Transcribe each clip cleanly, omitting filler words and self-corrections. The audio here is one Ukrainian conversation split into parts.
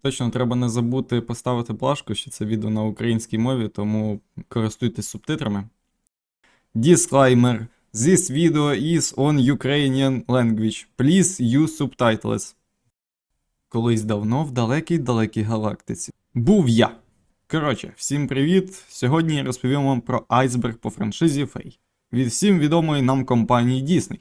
Точно треба не забути поставити плашку, що це відео на українській мові, тому користуйтесь субтитрами. Disclaimer. This video is on Ukrainian language. Please use subtitles. Колись давно в далекій галактиці. Був я. Коротше, всім привіт! Сьогодні я розповім вам про айсберг по франшизі Фей. Від всім відомої нам компанії Disney.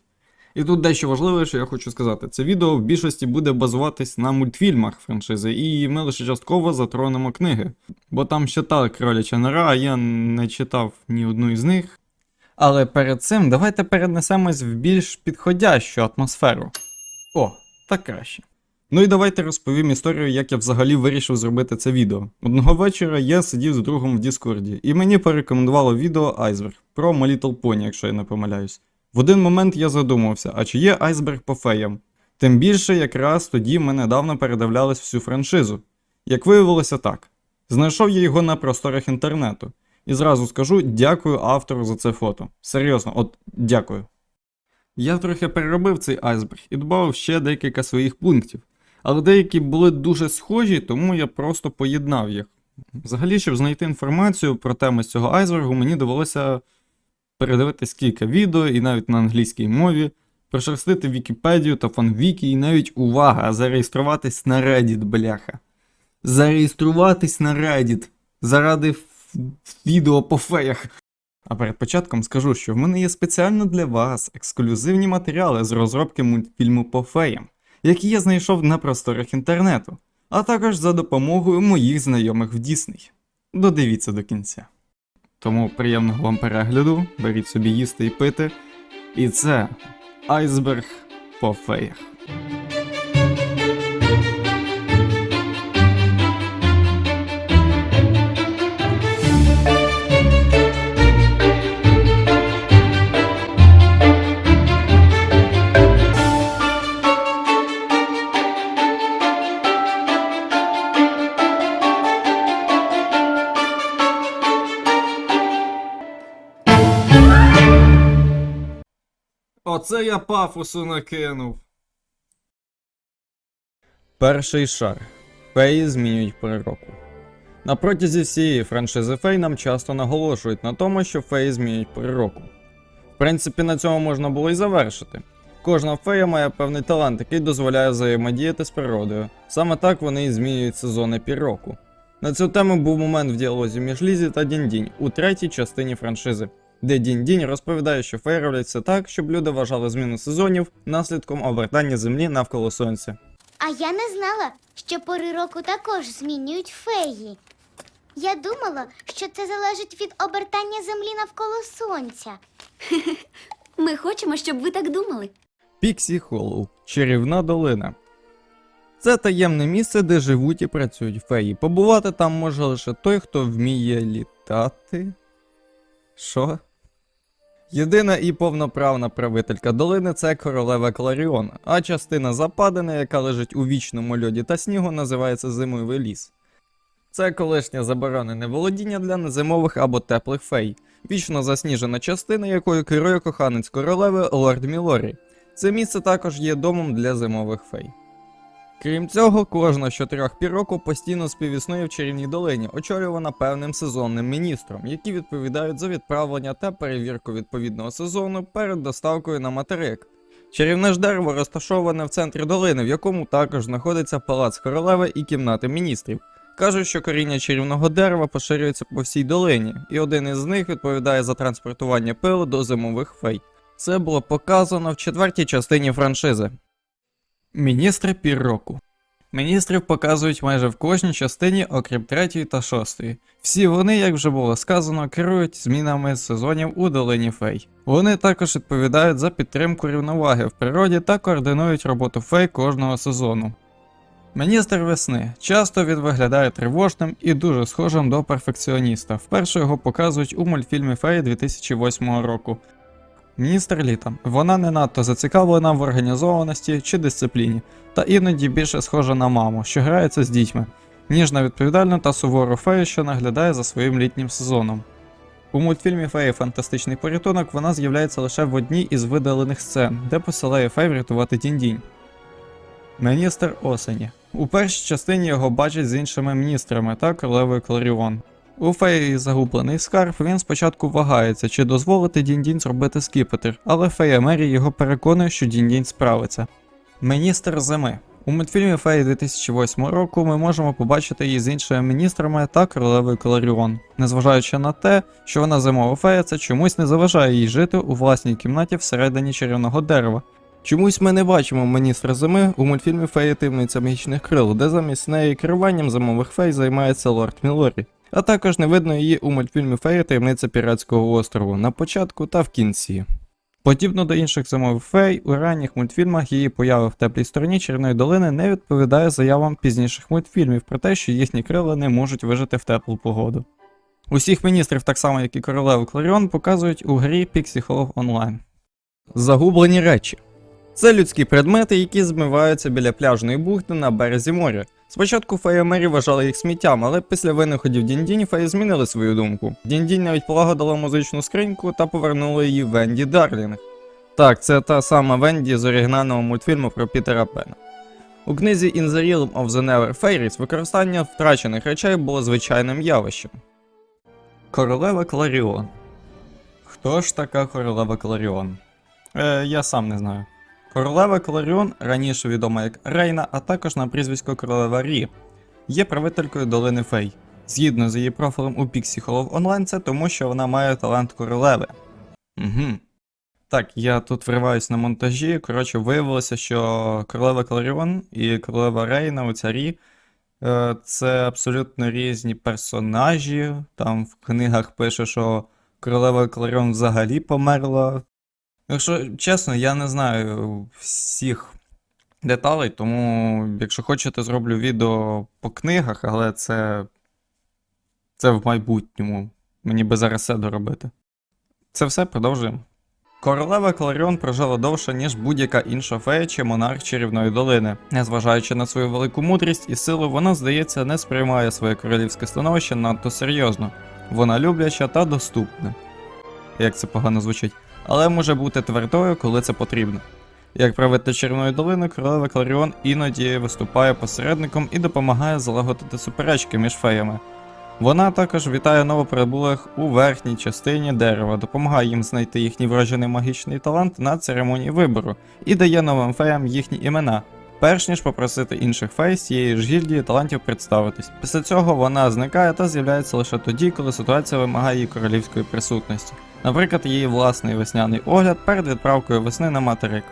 І тут дещо важливе, що я хочу сказати. Це відео в більшості буде базуватись на мультфільмах франшизи, і ми лише частково затронемо книги. Бо там ще та кроляча нора, а я не читав ні одну із них. Але перед цим давайте перенесемось в більш підходящу атмосферу. О, так краще. Ну і давайте розповім історію, як я взагалі вирішив зробити це відео. Одного вечора я сидів з другом в Діскорді, і мені порекомендувало відео айсберг про My Little Pony, якщо я не помиляюсь. В один момент я задумався, а чи є айсберг по феям? Тим більше, якраз тоді ми недавно передивлялись всю франшизу. Як виявилося, так. Знайшов я його на просторах інтернету. І зразу скажу, дякую автору за це фото. Серйозно, от дякую. Я трохи переробив цей айсберг і додав ще декілька своїх пунктів. Але деякі були дуже схожі, тому я просто поєднав їх. Взагалі, щоб знайти інформацію про тему з цього айсбергу, мені довелося передивитись кілька відео, і навіть на англійській мові, прошерстити Вікіпедію та фанвікі, і навіть, увага, зареєструватись на Reddit, бляха. Зареєструватись на Reddit заради відео по феях. А перед початком скажу, що в мене є спеціально для вас ексклюзивні матеріали з розробки мультфільму по феям, які я знайшов на просторах інтернету, а також за допомогою моїх знайомих в Disney. Додивіться до кінця. Тому приємного вам перегляду, беріть собі їсти і пити. І це айсберг по феях. Оце я пафосу накинув. Перший шар. Феї змінюють пори року. На протязі всієї франшизи фей нам часто наголошують на тому, що феї змінюють пори року. В принципі, на цьому можна було й завершити. Кожна фея має певний талант, який дозволяє взаємодіяти з природою. Саме так вони і змінюють сезони пір року. На цю тему був момент в діалозі між Лізі та Дінь-Дінь у третій частині франшизи, де Дінь-Дінь розповідає, що феї роблять все так, щоб люди вважали зміну сезонів наслідком обертання Землі навколо Сонця. А я не знала, що пори року також змінюють феї. Я думала, що це залежить від обертання Землі навколо Сонця. Ми хочемо, щоб ви так думали. Піксі Холлоу. Чарівна долина. Це таємне місце, де живуть і працюють феї. Побувати там може лише той, хто вміє літати. Що? Єдина і повноправна правителька долини – це королева Кларіона, а частина западини, яка лежить у вічному льоді та снігу, називається Зимовий ліс. Це колишнє заборонене володіння для незимових або теплих фей, вічно засніжена частина, якою керує коханець королеви Лорд Мілорі. Це місце також є домом для зимових фей. Крім цього, кожна з 4 пір року постійно співіснує в чарівній долині, очолювана певним сезонним міністром, які відповідають за відправлення та перевірку відповідного сезону перед доставкою на материк. Чарівне ж дерево розташоване в центрі долини, в якому також знаходиться палац королеви і кімнати міністрів. Кажуть, що коріння чарівного дерева поширюється по всій долині, і один із них відповідає за транспортування пилу до зимових фей. Це було показано в 4-й частині франшизи. Міністри пір року. Міністрів показують майже в кожній частині, окрім 3-ї та 6-ї. Всі вони, як вже було сказано, керують змінами сезонів у долині фей. Вони також відповідають за підтримку рівноваги в природі та координують роботу фей кожного сезону. Міністр весни. Часто він виглядає тривожним і дуже схожим до перфекціоніста. Вперше його показують у мультфільмі Феї 2008 року. Міністр літа. Вона не надто зацікавлена в організованості чи дисципліні, та іноді більше схожа на маму, що грається з дітьми. Ніжна, відповідальна та сувору фею, що наглядає за своїм літнім сезоном. У мультфільмі Феї Фантастичний порятунок вона з'являється лише в одній із видалених сцен, де посилає фей врятувати Дінь-Дінь. Міністр осені. У першій частині його бачать з іншими міністрами та королевою Кларіон. У феї загублений скарб він спочатку вагається, чи дозволити Дінь-Дінь зробити скіпетр, але фея Мері його переконує, що Дінь-Дінь справиться. Міністр зими. У мультфільмі Феї 2008 року ми можемо побачити її з іншими міністрами та королевою Кларіон. Незважаючи на те, що вона зимова фея, це чомусь не заважає їй жити у власній кімнаті всередині чарівного дерева. Чомусь ми не бачимо міністра зими у мультфільмі Феї Таємниця Магічних Крил, де замість неї керуванням зимових фей займається лорд Мілорі. А також не видно її у мультфільмі Феї Таємниця Піратського острову на початку та в кінці. Подібно до інших зимових фей, у ранніх мультфільмах її поява в теплій стороні Чарівної долини не відповідає заявам пізніших мультфільмів про те, що їхні крила не можуть вижити в теплу погоду. Усіх міністрів, так само як і королеву Кларіон, показують у грі Pixie Hollow Online. Загублені речі. Це людські предмети, які змиваються біля пляжної бухти на березі моря. Спочатку фея Мері вважала їх сміттям, але після винаходів Дінь-Дінь феї змінили свою думку. Дінь-Дінь навіть полагодила музичну скриньку та повернула її Венді Дарлінг. Так, це та сама Венді з оригінального мультфільму про Пітера Пена. У книзі In the Realm of the Never Fairies використання втрачених речей було звичайним явищем. Королева Кларіон. Хто ж така королева Кларіон? Я сам не знаю. Королева Кларіон, раніше відома як Рейна, а також на прізвисько королева Рі, є правителькою долини фей. Згідно з її профілем у Pixie Hollow Online, це тому, що вона має талант королеви. Так, я тут вриваюсь на монтажі. Коротше, виявилося, що королева Кларіон і королева Рейна, оця Рі, це абсолютно різні персонажі. Там в книгах пише, що королева Кларіон взагалі померла. Якщо чесно, я не знаю всіх деталей, тому якщо хочете, зроблю відео по книгах, але це в майбутньому. Мені би зараз все доробити. Це все, продовжуємо. Королева Кларіон прожила довше, ніж будь-яка інша фея чи монарх Чарівної долини. Незважаючи на свою велику мудрість і силу, вона, здається, не сприймає своє королівське становище надто серйозно. Вона любляча та доступна. Як це погано звучить. Але може бути твердою, коли це потрібно. Як правитель Чарівної долини, королева Кларіон іноді виступає посередником і допомагає залагодити суперечки між феями. Вона також вітає новоприбулих у верхній частині дерева, допомагає їм знайти їхній вроджений магічний талант на церемонії вибору і дає новим феям їхні імена, перш ніж попросити інших фей з цієї ж гільдії талантів представитись. Після цього вона зникає та з'являється лише тоді, коли ситуація вимагає її королівської присутності. Наприклад, її власний весняний огляд перед відправкою весни на материк.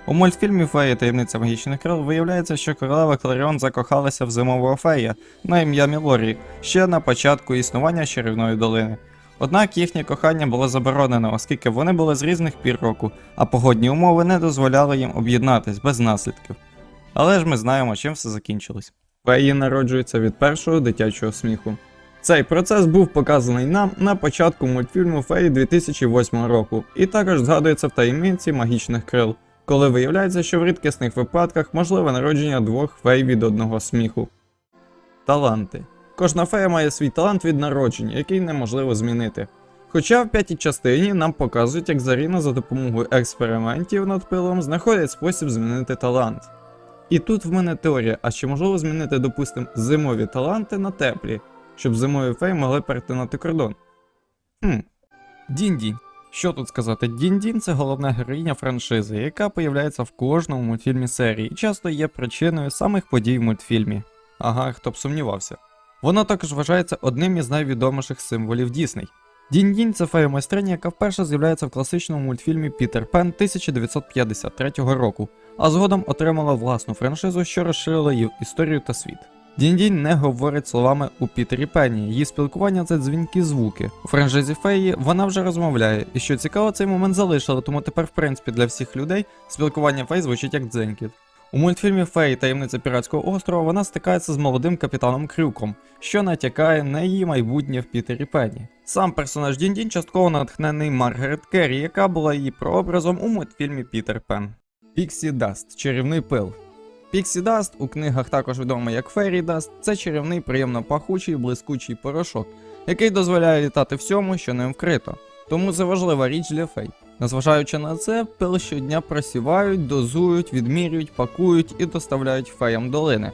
У мультфільмі Феї Таємниця Магічних Крил виявляється, що королева Кларіон закохалася в зимового фея на ім'я Мілорі ще на початку існування Чарівної долини. Однак їхнє кохання було заборонено, оскільки вони були з різних пір року, а погодні умови не дозволяли їм об'єднатись без наслідків. Але ж ми знаємо, чим все закінчилось. Феї народжуються від першого дитячого сміху. Цей процес був показаний нам на початку мультфільму Феї 2008 року, і також згадується в таємниці Магічних Крил, коли виявляється, що в рідкісних випадках можливе народження двох фей від одного сміху. Таланти. Кожна фея має свій талант від народження, який неможливо змінити. Хоча в п'ятій частині нам показують, як Заріна за допомогою експериментів над пилом знаходить спосіб змінити талант. І тут в мене теорія, а чи можливо змінити, допустим, зимові таланти на теплі, щоб зимові феї могли перетинати кордон? Дінь-Дінь. Що тут сказати, Дінь-Дінь – це головна героїня франшизи, яка появляється в кожному мультфільмі серії і часто є причиною самих подій в мультфільмі. Ага, хто б сумнівався. Вона також вважається одним із найвідоміших символів Дісней. Дінь-Дінь – це фея-майстриня, яка вперше з'являється в класичному мультфільмі Пітер Пен 1953 року, а згодом отримала власну франшизу, що розширила її історію та світ. Дінь-Дінь не говорить словами у Пітері Пенні, її спілкування – це дзвінкі звуки. У франшизі Феї вона вже розмовляє, і що цікаво, цей момент залишили, тому тепер в принципі для всіх людей спілкування Фей звучить як дзенькіт. У мультфільмі Феї Таємниця Піратського острова вона стикається з молодим капітаном Крюком, що натякає на її майбутнє в Пітері Пенні. Сам персонаж Дінь-Дінь частково натхнений Маргарет Керрі, яка була її прообразом у мультфільмі Пітер Пен. Піксі Даст – чарівний пил. Піксі Даст, у книгах також відомий як Фейрі Даст, це чарівний приємно пахучий блискучий порошок, який дозволяє літати всьому, що ним вкрито. Тому це важлива річ для фей. Незважаючи на це, пил щодня просівають, дозують, відмірюють, пакують і доставляють феям долини.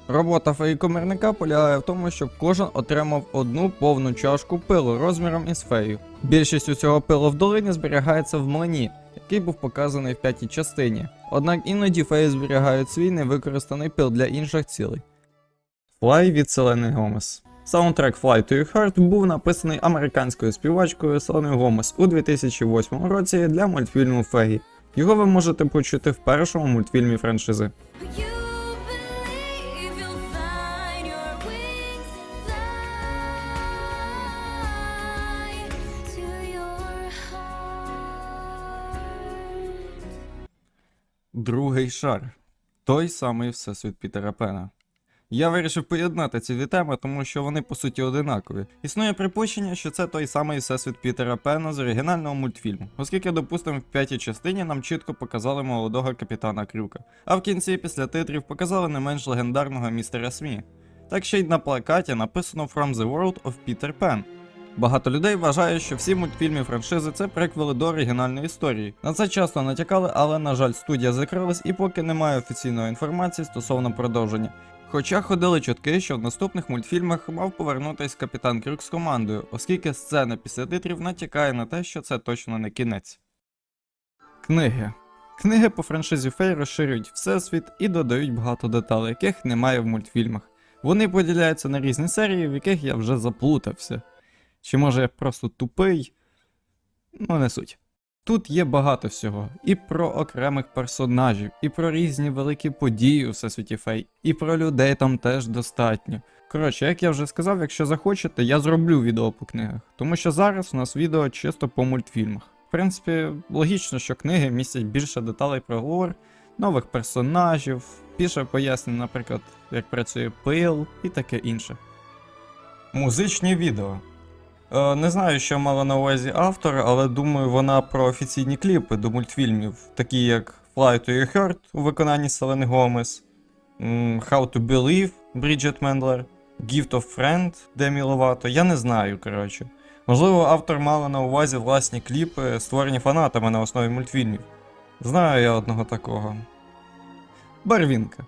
Робота феї-комірника полягає в тому, щоб кожен отримав одну повну чашку пилу розміром із фею. Більшість усього пилу в долині зберігається в млині, який був показаний в 5-й частині. Однак іноді феї зберігають свій невикористаний пил для інших цілей. Fly від Селени Гомес. Саундтрек Fly to Your Heart був написаний американською співачкою Селеною Гомес у 2008 році для мультфільму Феї. Його ви можете почути в першому мультфільмі франшизи. You believe you'll find your wings fly to your heart. Другий шар. Той самий всесвіт Пітера Пена. Я вирішив поєднати ці дві теми, тому що вони по суті одинакові. Існує припущення, що це той самий всесвіт Пітера Пена з оригінального мультфільму, оскільки, допустимо, в 5-й частині нам чітко показали молодого капітана Крюка, а в кінці після титрів показали не менш легендарного містера Смі. Так ще й на плакаті написано From the World of Peter Pan. Багато людей вважає, що всі мультфільми франшизи це приквели до оригінальної історії. На це часто натякали, але на жаль студія закрилась і поки немає офіційної інформації стосовно продовження. Хоча ходили чутки, що в наступних мультфільмах мав повернутись капітан Крюк з командою, оскільки сцена після титрів натякає на те, що це точно не кінець. Книги. Книги по франшизі Фей розширюють всесвіт і додають багато деталей, яких немає в мультфільмах. Вони поділяються на різні серії, в яких я вже заплутався. Чи може я просто тупий? Ну не суть. Тут є багато всього. І про окремих персонажів, і про різні великі події у всесвіті Фей, і про людей там теж достатньо. Коротше, як я вже сказав, якщо захочете, я зроблю відео по книгах. Тому що зараз у нас відео чисто по мультфільмах. В принципі, логічно, що книги містять більше деталей про лор, нових персонажів, більше пояснень, наприклад, як працює пил і таке інше. Музичні відео. Не знаю, що мала на увазі автор, але думаю, вона про офіційні кліпи до мультфільмів, такі як Fly to Your Heart у виконанні Селени Гомес, How to Believe Бріджит Мендлер, Gift of Friend Демі Ловато, я не знаю, коротше. Можливо, автор мала на увазі власні кліпи, створені фанатами на основі мультфільмів. Знаю я одного такого. Барвінка.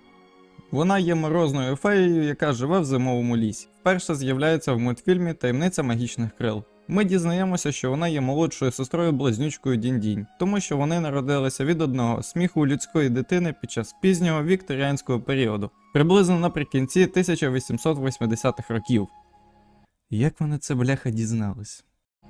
Вона є морозною феєю, яка живе в зимовому лісі. Вперше з'являється в мультфільмі «Таємниця магічних крил». Ми дізнаємося, що вона є молодшою сестрою-близнючкою Дінь-Дінь, тому що вони народилися від одного сміху людської дитини під час пізнього вікторіанського періоду, приблизно наприкінці 1880-х років. Як вони це бляха дізнались?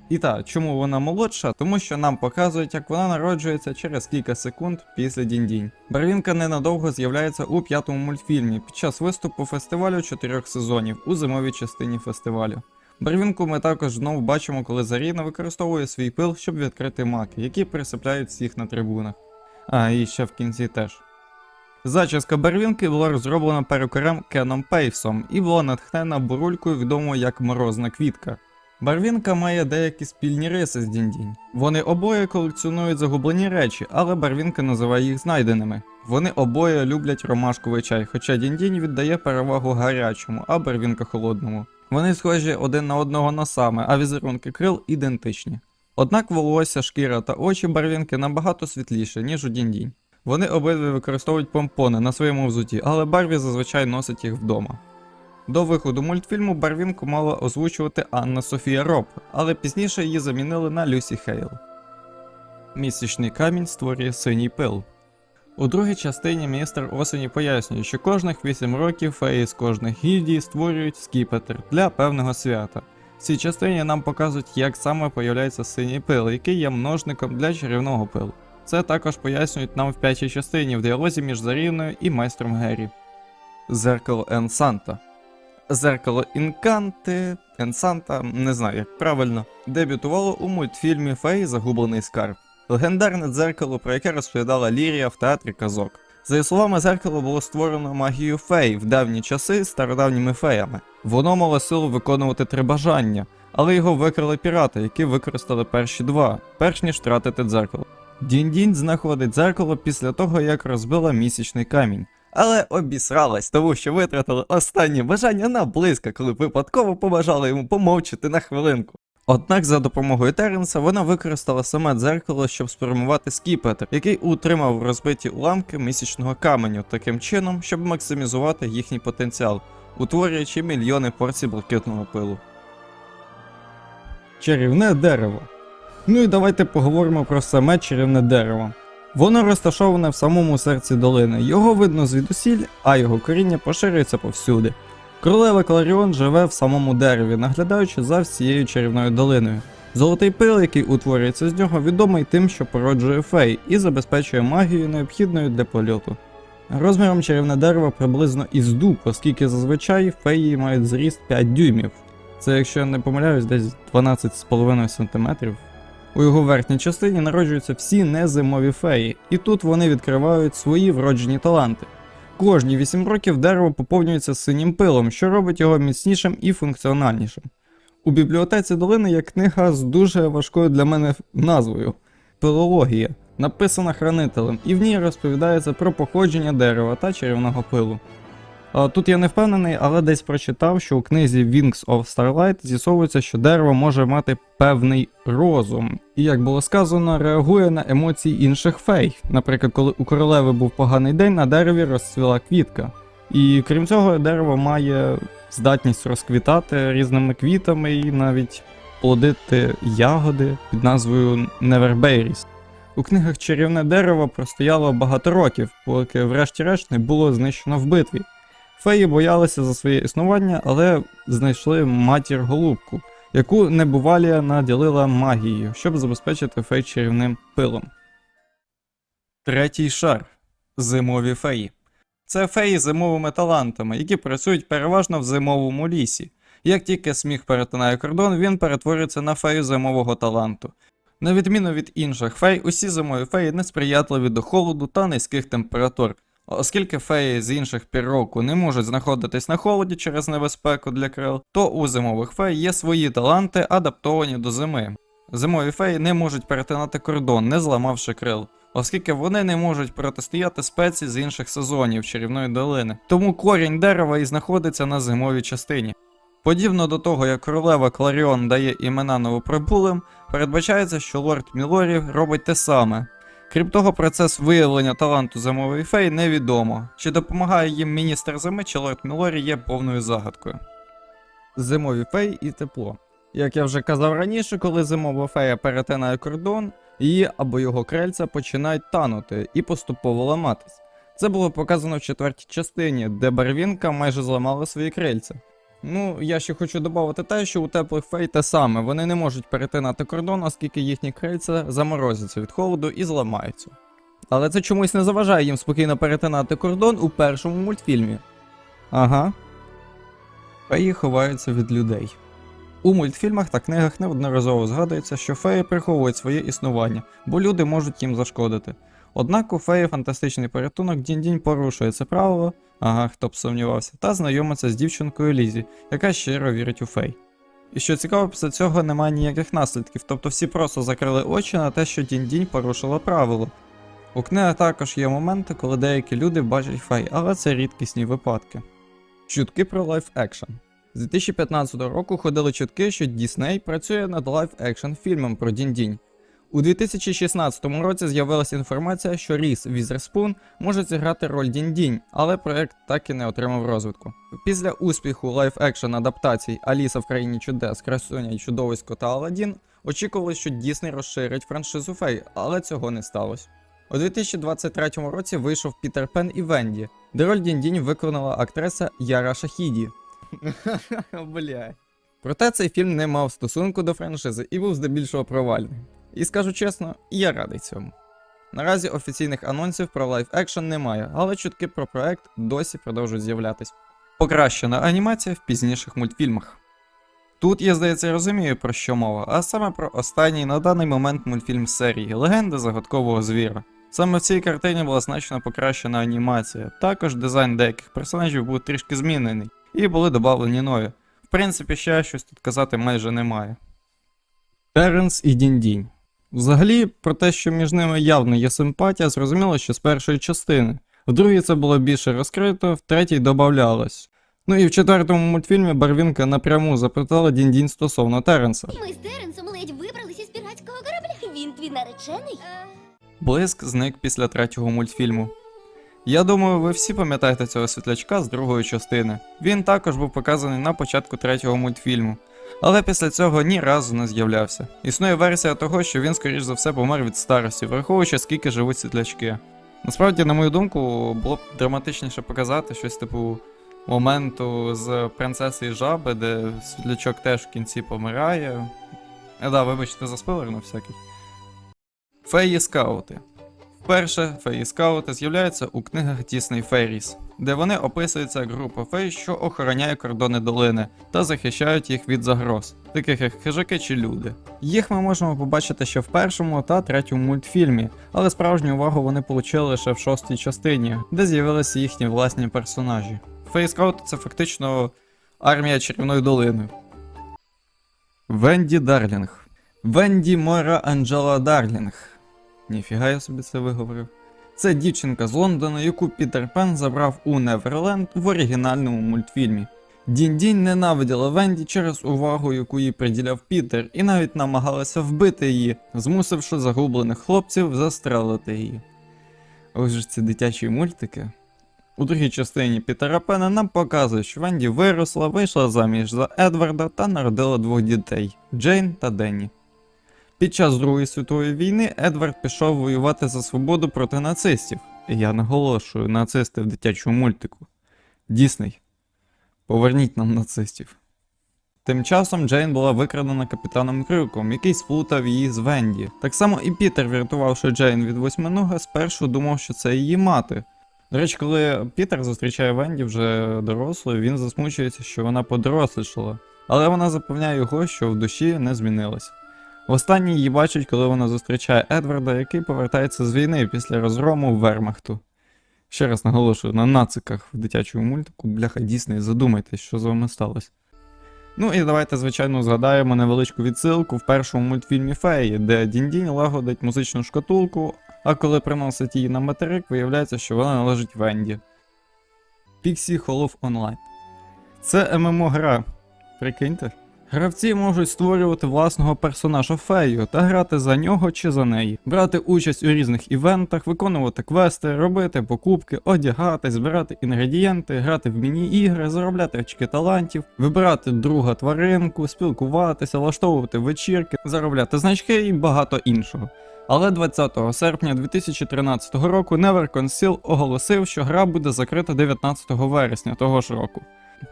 І так, чому вона молодша? Тому що нам показують, як вона народжується через кілька секунд після Дінь-Дінь. Барвінка ненадовго з'являється у 5-му мультфільмі під час виступу фестивалю 4 сезонів у зимовій частині фестивалю. Барвінку ми також знову бачимо, коли Заріна використовує свій пил, щоб відкрити маки, які присипляють всіх на трибунах. А, і ще в кінці теж. Зачіска Барвінки була розроблена перукарем Кеном Пейвсом і була натхнена бурулькою, відомою як Морозна квітка. Барвінка має деякі спільні риси з Дінь-Дінь. Вони обоє колекціонують загублені речі, але Барвінка називає їх знайденими. Вони обоє люблять ромашковий чай, хоча Дінь-Дінь віддає перевагу гарячому, а Барвінка холодному. Вони схожі один на одного носами, а візерунки крил ідентичні. Однак волосся, шкіра та очі Барвінки набагато світліші, ніж у Дінь-Дінь. Вони обидві використовують помпони на своєму взутті, але Барві зазвичай носить їх вдома. До виходу мультфільму Барвінку мала озвучувати Анна Софія Роб, але пізніше її замінили на Люсі Хейл. Місячний камінь створює синій пил. У другій частині міністр осені пояснює, що кожних 8 років феї з кожних гільдій створюють скіпетр для певного свята. В цій частині нам показують, як саме появляється синій пил, який є множником для чарівного пилу. Це також пояснюють нам в 5-й частині в діалозі між Заріною і майстром Геррі. Зеркало Енсанта. Зеркало Енсанта, не знаю як правильно, дебютувало у мультфільмі Феї Загублений скарб. Легендарне дзеркало, про яке розповідала Лірія в театрі казок. За її словами, зеркало було створено магією фей в давні часи стародавніми феями. Воно мало силу виконувати 3 бажання, але його викрали пірати, які використали перші 2, перш ніж втратити дзеркало. Дінь-Дінь знаходить дзеркало після того, як розбила місячний камінь. Але обісралась, тому що витратили останнє бажання на близька, коли випадково побажали йому помовчати на хвилинку. Однак за допомогою Теренса вона використала саме дзеркало, щоб сформувати скіпетр, який утримав розбиті уламки місячного каменю таким чином, щоб максимізувати їхній потенціал, утворюючи мільйони порцій блакитного пилу. Чарівне дерево. Ну і давайте поговоримо про саме чарівне дерево. Воно розташоване в самому серці долини, його видно звідусіль, а його коріння поширюється повсюди. Королева Кларіон живе в самому дереві, наглядаючи за всією чарівною долиною. Золотий пил, який утворюється з нього, відомий тим, що породжує фей і забезпечує магію, необхідною для польоту. Розміром чарівне дерево приблизно із дуб, оскільки зазвичай феї мають зріст 5 дюймів. Це, якщо я не помиляюсь, десь 12,5 см. У його верхній частині народжуються всі незимові феї, і тут вони відкривають свої вроджені таланти. Кожні 8 років дерево поповнюється синім пилом, що робить його міцнішим і функціональнішим. У бібліотеці долини є книга з дуже важкою для мене назвою «Пилологія», написана хранителем, і в ній розповідається про походження дерева та чарівного пилу. Тут я не впевнений, але десь прочитав, що у книзі Wings of Starlight з'ясовується, що дерево може мати певний розум. І, як було сказано, реагує на емоції інших фей. Наприклад, коли у королеви був поганий день, на дереві розцвіла квітка. І крім цього, дерево має здатність розквітати різними квітами і навіть плодити ягоди під назвою Neverberries. У книгах чарівне дерево простояло багато років, поки врешті-решт не було знищено в битві. Феї боялися за своє існування, але знайшли матір-голубку, яку Небувалія наділила магією, щоб забезпечити фей чарівним пилом. Третій шар – зимові феї. Це феї з зимовими талантами, які працюють переважно в зимовому лісі. Як тільки сміх перетинає кордон, він перетворюється на фею зимового таланту. На відміну від інших фей, усі зимові феї несприятливі до холоду та низьких температур. Оскільки феї з інших пір року не можуть знаходитись на холоді через небезпеку для крил, то у зимових фей є свої таланти, адаптовані до зими. Зимові феї не можуть перетинати кордон, не зламавши крил, оскільки вони не можуть протистояти спеці з інших сезонів чарівної долини. Тому корінь дерева і знаходиться на зимовій частині. Подібно до того, як королева Кларіон дає імена новоприбулим, передбачається, що лорд Мілорі робить те саме. Крім того, процес виявлення таланту зимової феї невідомо. Чи допомагає їм міністр зими, чи лорд Мілорі є повною загадкою. Зимові феї і тепло. Як я вже казав раніше, коли зимова фея перетинає кордон, її або його крильця починають танути і поступово ламатись. Це було показано в 4-й частині, де барвінка майже зламала свої крильця. Ну, я ще хочу додати те, що у теплих фей те саме, вони не можуть перетинати кордон, оскільки їхні крильця заморозяться від холоду і зламаються. Але це чомусь не заважає їм спокійно перетинати кордон у першому мультфільмі. Ага. Феї ховаються від людей. У мультфільмах та книгах неодноразово згадується, що феї приховують своє існування, бо люди можуть їм зашкодити. Однак у феї фантастичний порятунок Дінь-Дінь порушує це правило, ага, хто б сумнівався, та знайомиться з дівчинкою Лізі, яка щиро вірить у фей. І що цікаво, після цього немає ніяких наслідків, тобто всі просто закрили очі на те, що Дінь-Дінь порушила правило. У книгах також є моменти, коли деякі люди бачать фей, але це рідкісні випадки. Чутки про лайф-екшн. З 2015 року ходили чутки, що Дісней працює над лайф-екшн фільмом про Дінь-Дінь. У 2016 році з'явилася інформація, що Різ Візерспун може зіграти роль Дінь-Дінь, але проект так і не отримав розвитку. Після успіху лайф-екшн адаптацій Аліса в країні чудес, Красуня і Чудовисько та Аладдін очікували, що Дісней розширить франшизу фей, але цього не сталося. У 2023 році вийшов Пітер Пен і Венді, де роль Дінь-Дінь виконала актриса Яра Шахіді. Бля. Проте цей фільм не мав стосунку до франшизи і був здебільшого провальний. І скажу чесно, я радий цьому. Наразі офіційних анонсів про лайф-екшн немає, але чутки про проект досі продовжують з'являтись. Покращена анімація в пізніших мультфільмах. Тут я, здається, розумію, про що мова, а саме про останній на даний момент мультфільм серії «Легенда загадкового звіра». Саме в цій картині була значно покращена анімація, також дизайн деяких персонажів був трішки змінений, і були додавлені нові. В принципі, ще щось тут казати майже немає. Теренс і Дінь-Дінь. Взагалі, про те, що між ними явно є симпатія, зрозуміло, що з першої частини. В другій це було більше розкрито, в третій додавалось. Ну і в четвертому мультфільмі Барвінка напряму запитала Дінь-Дінь стосовно Теренса. Ми з Теренсом ледь вибралися з піратського корабля. Він твій наречений? Блиск зник після третього мультфільму. Я думаю, ви всі пам'ятаєте цього світлячка з другої частини. Він також був показаний на початку третього мультфільму. Але після цього ні разу не з'являвся. Існує версія того, що він, скоріш за все, помер від старості, враховуючи, скільки живуть світлячки. Насправді, на мою думку, було б драматичніше показати щось типу моменту з принцеси і жаби, де світлячок теж в кінці помирає. Вибачте за спойлер на всякий. Феї-скаути. Вперше феї-скаути з'являються у книгах Disney Fairies, де вони описуються як група фей, що охороняє кордони долини та захищають їх від загроз, таких як хижаки чи люди. Їх ми можемо побачити ще в першому та третьому мультфільмі, але справжню увагу вони отримали лише в шостій частині, де з'явилися їхні власні персонажі. Феї-скаути — це фактично армія чарівної долини. Венді Дарлінг. Венді Мойра Анджела Дарлінг. Ніфіга я собі це виговорив. Це дівчинка з Лондона, яку Пітер Пен забрав у Неверленд в оригінальному мультфільмі. Дінь-Дінь ненавиділа Венді через увагу, яку їй приділяв Пітер, і навіть намагалася вбити її, змусивши загублених хлопців застрелити її. Ось ж ці дитячі мультики. У другій частині Пітера Пена нам показує, що Венді виросла, вийшла заміж за Едварда та народила двох дітей – Джейн та Денні. Під час Другої світової війни Едвард пішов воювати за свободу проти нацистів. І я наголошую, нацисти в дитячому мультику. Дісней, поверніть нам нацистів. Тим часом Джейн була викрадена капітаном Крюком, який сплутав її з Венді. Так само і Пітер, врятувавши Джейн від восьминога, спершу думав, що це її мати. До речі, коли Пітер зустрічає Венді вже дорослою, він засмучується, що вона подорослішала. Але вона запевняє його, що в душі не змінилась. Востаннє її бачать, коли вона зустрічає Едварда, який повертається з війни після розгрому Вермахту. Ще раз наголошую, на нациках в дитячому мультику, бляха, Дісней, задумайтесь, що з вами сталося. Ну і давайте, звичайно, згадаємо невеличку відсилку в першому мультфільмі Феї, де Дінь-Дінь лагодить музичну шкатулку, а коли приносить її на материк, виявляється, що вона належить Венді. Pixie Hollow Online. Це ММО-гра. Прикиньте. Гравці можуть створювати власного персонажа фею та грати за нього чи за неї, брати участь у різних івентах, виконувати квести, робити покупки, одягати, збирати інгредієнти, грати в міні-ігри, заробляти очки талантів, вибирати друга тваринку, спілкуватися, влаштовувати вечірки, заробляти значки і багато іншого. Але 20 серпня 2013 року NeverConceal оголосив, що гра буде закрита 19 вересня того ж року.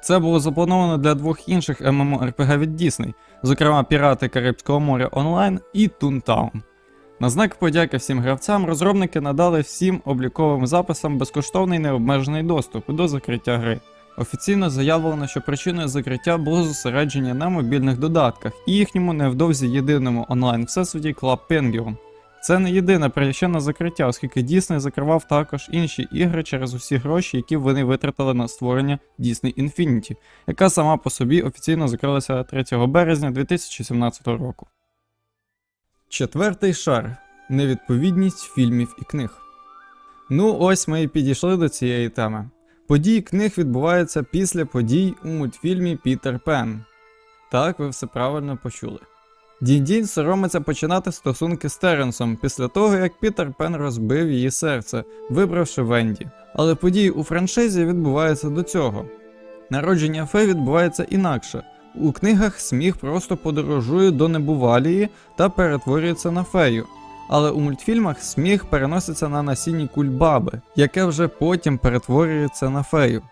Це було заплановано для двох інших MMORPG від Disney, зокрема Пірати Карибського моря онлайн і Toontown. На знак подяки всім гравцям розробники надали всім обліковим записам безкоштовний необмежений доступ до закриття гри. Офіційно заявлено, що причиною закриття було зосередження на мобільних додатках і їхньому невдовзі єдиному онлайн всесвіті Club Penguin. Це не єдина причина закриття, оскільки Disney закривав також інші ігри через усі гроші, які вони витратили на створення Disney Infinity, яка сама по собі офіційно закрилася 3 березня 2017 року. Четвертий шар. Невідповідність фільмів і книг. Ну ось ми і підійшли до цієї теми. Події книг відбуваються після подій у мультфільмі Пітер Пен. Так, ви все правильно почули. Дінь-Дінь соромиться починати стосунки з Теренсом після того, як Пітер Пен розбив її серце, вибравши Венді. Але події у франшизі відбуваються до цього. Народження Фей відбувається інакше. У книгах Сміх просто подорожує до Небувалії та перетворюється на фею. Але у мультфільмах Сміх переноситься на насінні кульбаби, яке вже потім перетворюється на фею.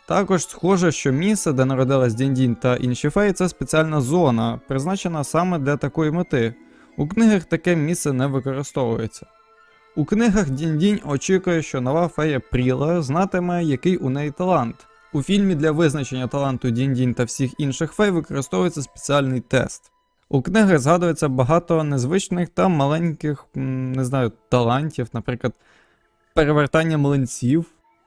Також схоже, що місце, де народилась Дінь-Дінь та інші феї, це спеціальна зона, призначена саме для такої мети. У книгах таке місце не використовується. У книгах Дінь-Дінь очікує, що нова фея Пріла знатиме, який у неї талант. У фільмі для визначення таланту Дінь-Дінь та всіх інших фей використовується спеціальний тест. У книгах згадується багато незвичних та маленьких, талантів, наприклад, перевертання млинців.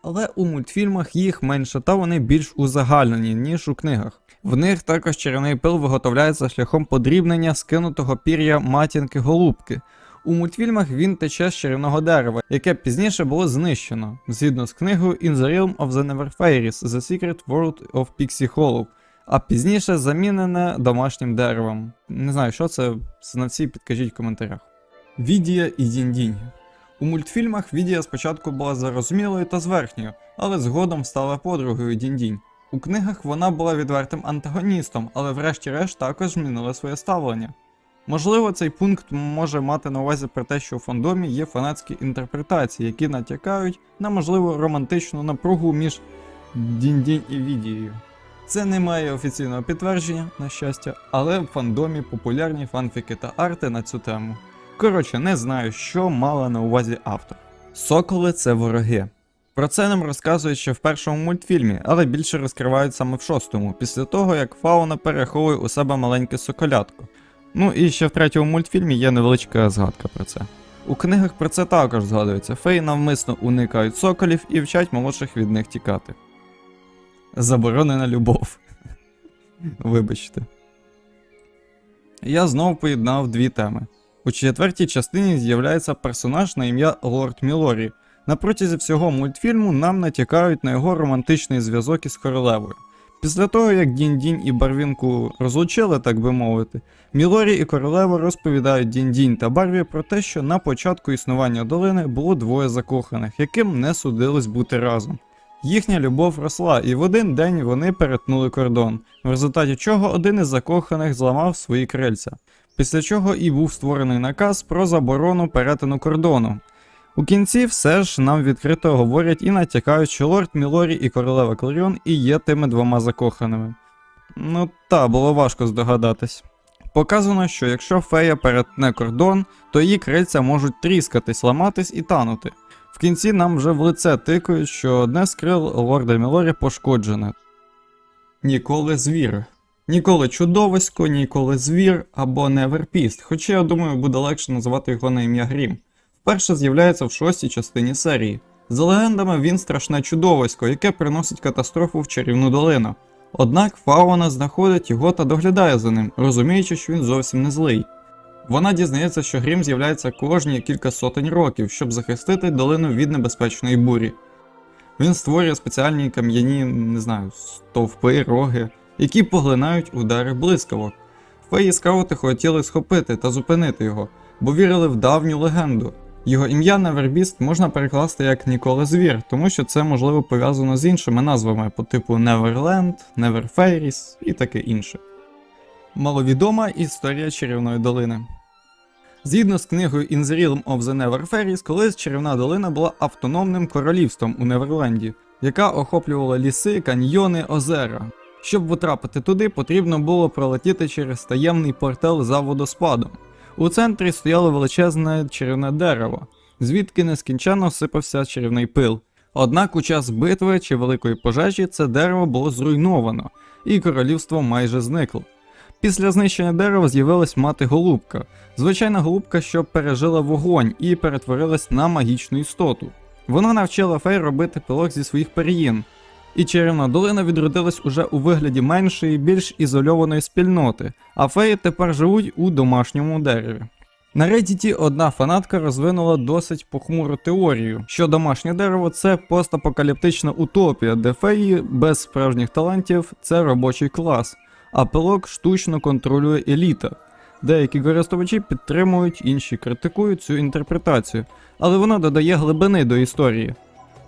Але у мультфільмах їх менше та вони більш узагальнені, ніж у книгах. В них також чарівний пил виготовляється шляхом подрібнення скинутого пір'я матінки голубки. У мультфільмах він тече з чарівного дерева, яке пізніше було знищено, згідно з книгою In the Realm of the Never Fairies – The Secret World of Pixie Hollow, а пізніше замінене домашнім деревом. Не знаю, що це, знавці підкажіть в коментарях. Відія і Дінь-Дінь. У мультфільмах Відія спочатку була зарозумілою та зверхньою, але згодом стала подругою Дінь-Дінь. У книгах вона була відвертим антагоністом, але врешті-решт також змінила своє ставлення. Можливо, цей пункт може мати на увазі про те, що у фандомі є фанатські інтерпретації, які натякають на можливу романтичну напругу між Дінь-Дінь і Відією. Це не має офіційного підтвердження, на щастя, але в фандомі популярні фанфіки та арти на цю тему. Коротше, не знаю, що мала на увазі автор. Соколи – це вороги. Про це нам розказують ще в першому мультфільмі, але більше розкривають саме в шостому, після того, як Фауна переховує у себе маленьке соколятко. Ну і ще в третьому мультфільмі є невеличка згадка про це. У книгах про це також згадується. Феї навмисно уникають соколів і вчать молодших від них тікати. Заборонена любов. Вибачте. Я знов поєднав дві теми. У четвертій частині з'являється персонаж на ім'я Лорд Мілорі. На протязі всього мультфільму нам натякають на його романтичний зв'язок із королевою. Після того, як Дінь-Дінь і Барвінку розлучили, так би мовити, Мілорі і королева розповідають Дінь-Дінь та Барві про те, що на початку існування долини було двоє закоханих, яким не судилось бути разом. Їхня любов росла, і в один день вони перетнули кордон, в результаті чого один із закоханих зламав свої крильця. Після чого і був створений наказ про заборону перетину кордону. У кінці все ж нам відкрито говорять і натякають, що лорд Мілорі і королева Кларіон і є тими двома закоханими. Ну та, було важко здогадатись. Показано, що якщо фея перетне кордон, то її крильця можуть тріскатись, ламатись і танути. В кінці нам вже в лице тикають, що одне з крил лорда Мілорі пошкоджене. Ніколи звір. Ніколи чудовисько, ніколи звір або Неверпіст, хоча я думаю, буде легше називати його на ім'я Грім. Вперше з'являється в 6-й частині серії. За легендами, він страшне чудовисько, яке приносить катастрофу в чарівну долину. Однак Фауна знаходить його та доглядає за ним, розуміючи, що він зовсім не злий. Вона дізнається, що Грім з'являється кожні кілька сотень років, щоб захистити долину від небезпечної бурі. Він створює спеціальні кам'яні, не знаю, стовпи, роги, які поглинають удари блискавок. Феї скаути хотіли схопити та зупинити його, бо вірили в давню легенду. Його ім'я Невербіст можна перекласти як «Ніколи звір», тому що це можливо пов'язано з іншими назвами по типу Неверленд, Неверфейріс і таке інше. Маловідома історія чарівної долини. Згідно з книгою In the Realm of the Never Fairies, колись чарівна долина була автономним королівством у Неверленді, яка охоплювала ліси, каньйони, озера. Щоб потрапити туди, потрібно було пролетіти через таємний портал за водоспадом. У центрі стояло величезне чарівне дерево, звідки нескінченно сипався чарівний пил. Однак у час битви чи великої пожежі це дерево було зруйновано, і королівство майже зникло. Після знищення дерева з'явилась мати-голубка, звичайна голубка, що пережила вогонь і перетворилась на магічну істоту. Вона навчила фей робити пилок зі своїх пер'їн, і чарівна долина відродилась уже у вигляді меншої, більш ізольованої спільноти, а феї тепер живуть у домашньому дереві. На Reddit одна фанатка розвинула досить похмуру теорію, що домашнє дерево – це постапокаліптична утопія, де феї без справжніх талантів – це робочий клас, а пилок штучно контролює еліта. Деякі користувачі підтримують, інші критикують цю інтерпретацію, але вона додає глибини до історії.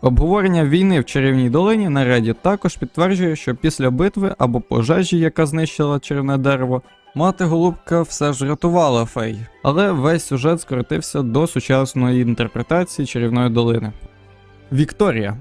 Обговорення війни в чарівній долині на Reddit також підтверджує, що після битви або пожежі, яка знищила чарівне дерево, мати-голубка все ж рятувала фей, але весь сюжет скоротився до сучасної інтерпретації чарівної долини. Вікторія.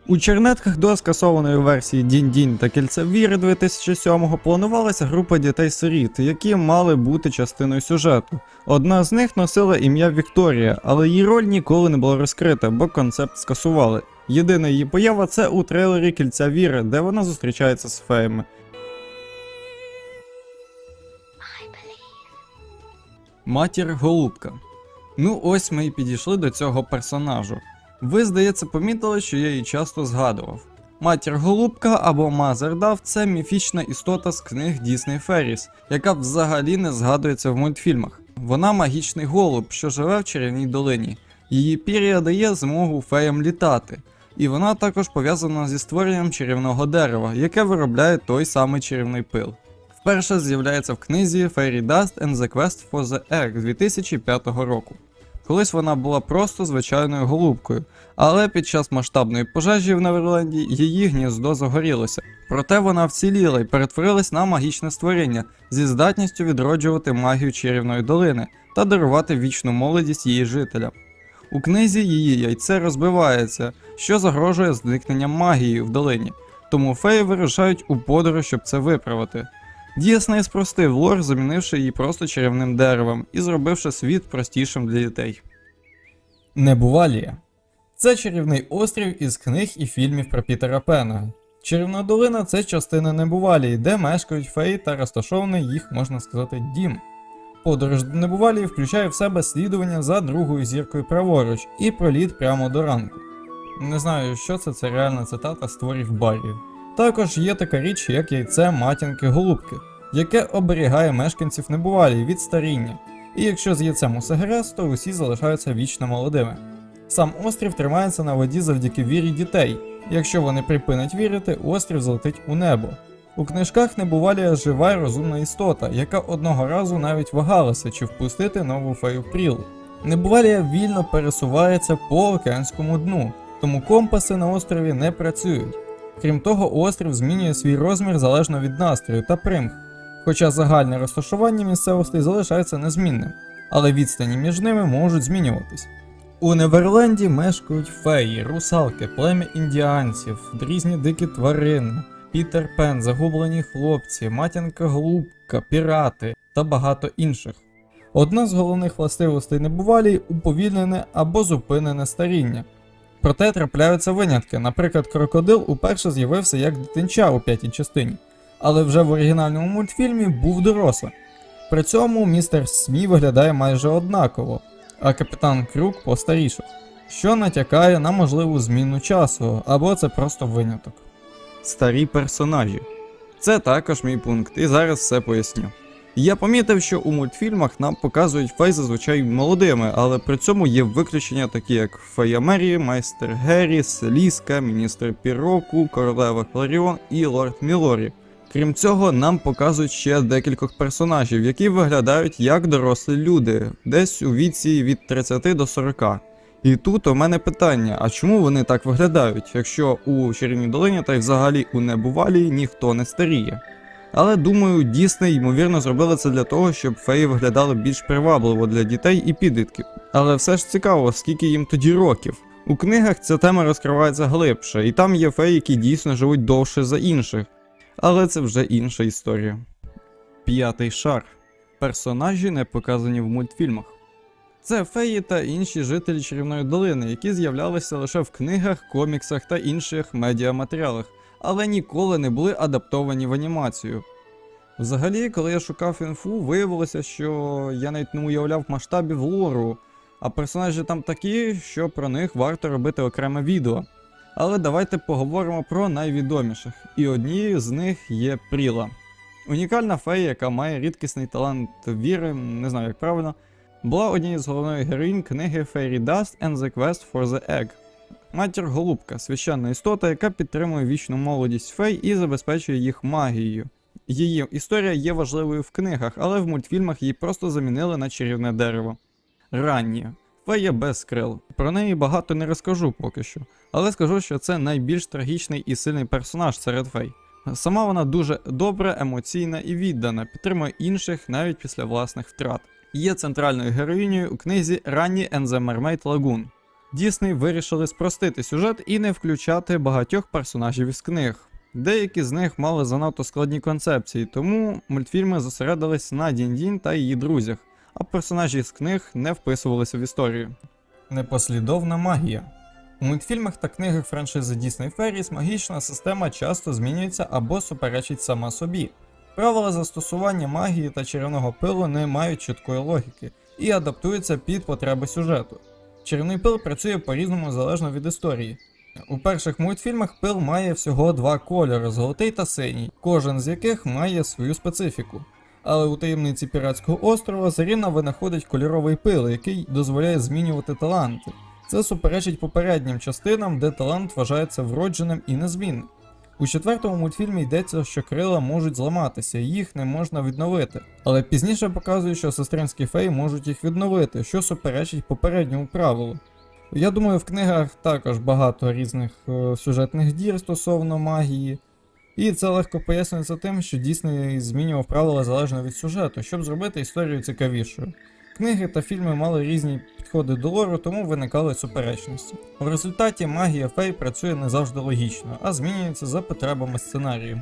У чернетках до скасованої версії Дінь-Дінь та Кільце Віри 2007-го планувалася група дітей-сиріт, які мали бути частиною сюжету. Одна з них носила ім'я Вікторія, але її роль ніколи не була розкрита, бо концепт скасували. Єдина її поява – це у трейлері Кільця Віри, де вона зустрічається з феями. Матір-голубка. Ну ось ми і підійшли до цього персонажу. Ви, здається, помітили, що я її часто згадував. Матір-голубка або Mother Dove – це міфічна істота з книг Disney Fairies, яка взагалі не згадується в мультфільмах. Вона магічний голуб, що живе в чарівній долині. Її пір'я дає змогу феям літати. І вона також пов'язана зі створенням чарівного дерева, яке виробляє той самий чарівний пил. Вперше з'являється в книзі Fairy Dust and the Quest for the Egg 2005 року. Колись вона була просто звичайною голубкою, але під час масштабної пожежі в Неверленді її гніздо загорілося. Проте вона вціліла і перетворилась на магічне створіння зі здатністю відроджувати магію чарівної долини та дарувати вічну молодість її жителям. У книзі її яйце розбивається, що загрожує зникненням магії в долині, тому феї вирушають у подорож, щоб це виправити. Дісней спростив лор, замінивши її просто чарівним деревом і зробивши світ простішим для дітей. Небувалія. Це чарівний острів із книг і фільмів про Пітера Пена. Чарівна долина – це частина Небувалії, де мешкають феї та розташований їх, можна сказати, дім. Подорож до Небувалії включає в себе слідування за другою зіркою праворуч і проліт прямо до ранку. Не знаю, що це реальна цитата з творів Баррі. Також є така річ, як яйце матінки-голубки, яке оберігає мешканців Небувалії від старіння. І якщо з яйцем усе гаразд, то усі залишаються вічно молодими. Сам острів тримається на воді завдяки вірі дітей. Якщо вони припинять вірити, острів злетить у небо. У книжках Небувалія жива й розумна істота, яка одного разу навіть вагалася, чи впустити нову фею Прілу. Небувалія вільно пересувається по океанському дну, тому компаси на острові не працюють. Крім того, острів змінює свій розмір залежно від настрою та примх, хоча загальне розташування місцевостей залишається незмінним, але відстані між ними можуть змінюватись. У Неверленді мешкають феї, русалки, плем'я індіанців, різні дикі тварини, Пітер Пен, загублені хлопці, матінка-голубка, пірати та багато інших. Одна з головних властивостей Небувалії – уповільнене або зупинене старіння. Проте трапляються винятки, наприклад, крокодил уперше з'явився як дитинча у 5-й частині, але вже в оригінальному мультфільмі був дорослим. При цьому містер Смі виглядає майже однаково, а капітан Крюк постарішав, що натякає на можливу зміну часу, або це просто виняток. Старі персонажі. Це також мій пункт, і зараз все поясню. Я помітив, що у мультфільмах нам показують фей зазвичай молодими, але при цьому є виключення такі як Фея Мері, Майстер Геррі, Селіска, Міністр Піроку, Королева Кларіон і Лорд Мілорі. Крім цього, нам показують ще декількох персонажів, які виглядають як дорослі люди, десь у віці від 30 до 40. І тут у мене питання, а чому вони так виглядають, якщо у Чарівній долині та й взагалі у Небувалії ніхто не старіє? Але думаю, Дісней ймовірно зробили це для того, щоб феї виглядали більш привабливо для дітей і підлітків. Але все ж цікаво, скільки їм тоді років. У книгах ця тема розкривається глибше, і там є феї, які дійсно живуть довше за інших. Але це вже інша історія. 5-й шар. Персонажі, не показані в мультфільмах. Це феї та інші жителі Чарівної долини, які з'являлися лише в книгах, коміксах та інших медіаматеріалах, але ніколи не були адаптовані в анімацію. Взагалі, коли я шукав інфу, виявилося, що я навіть не уявляв масштабів лору, а персонажі там такі, що про них варто робити окреме відео. Але давайте поговоримо про найвідоміших, і однією з них є Пріла. Унікальна фея, яка має рідкісний талант віри, не знаю як правильно, була однією з головних героїнь книги Fairy Dust and the Quest for the Egg. Матір-голубка – священна істота, яка підтримує вічну молодість фей і забезпечує їх магією. Її історія є важливою в книгах, але в мультфільмах її просто замінили на чарівне дерево. Ранні. Фея без крил. Про неї багато не розкажу поки що, але скажу, що це найбільш трагічний і сильний персонаж серед фей. Сама вона дуже добра, емоційна і віддана, підтримує інших навіть після власних втрат. Є центральною героїнею у книзі Ранні and the Mermaid Lagoon. Дісней вирішили спростити сюжет і не включати багатьох персонажів із книг. Деякі з них мали занадто складні концепції, тому мультфільми зосередились на Дінь-Дінь та її друзях, а персонажі з книг не вписувалися в історію. Непослідовна магія. У мультфільмах та книгах франшизи Disney Fairies магічна система часто змінюється або суперечить сама собі. Правила застосування магії та чарівного пилу не мають чіткої логіки і адаптуються під потреби сюжету. Чарівний пил працює по-різному залежно від історії. У перших мультфільмах пил має всього два кольори – золотий та синій, кожен з яких має свою специфіку. Але у таємниці піратського острова Заріна винаходить кольоровий пил, який дозволяє змінювати таланти. Це суперечить попереднім частинам, де талант вважається вродженим і незмінним. У 4-му мультфільмі йдеться, що крила можуть зламатися, і їх не можна відновити. Але пізніше показує, що сестринські феї можуть їх відновити, що суперечить попередньому правилу. Я думаю, в книгах також багато різних сюжетних дір стосовно магії. І це легко пояснюється тим, що Дісней змінював правила залежно від сюжету, щоб зробити історію цікавішою. Книги та фільми мали різні підходи до лору, тому виникали суперечності. У результаті магія фей працює не завжди логічно, а змінюється за потребами сценарію.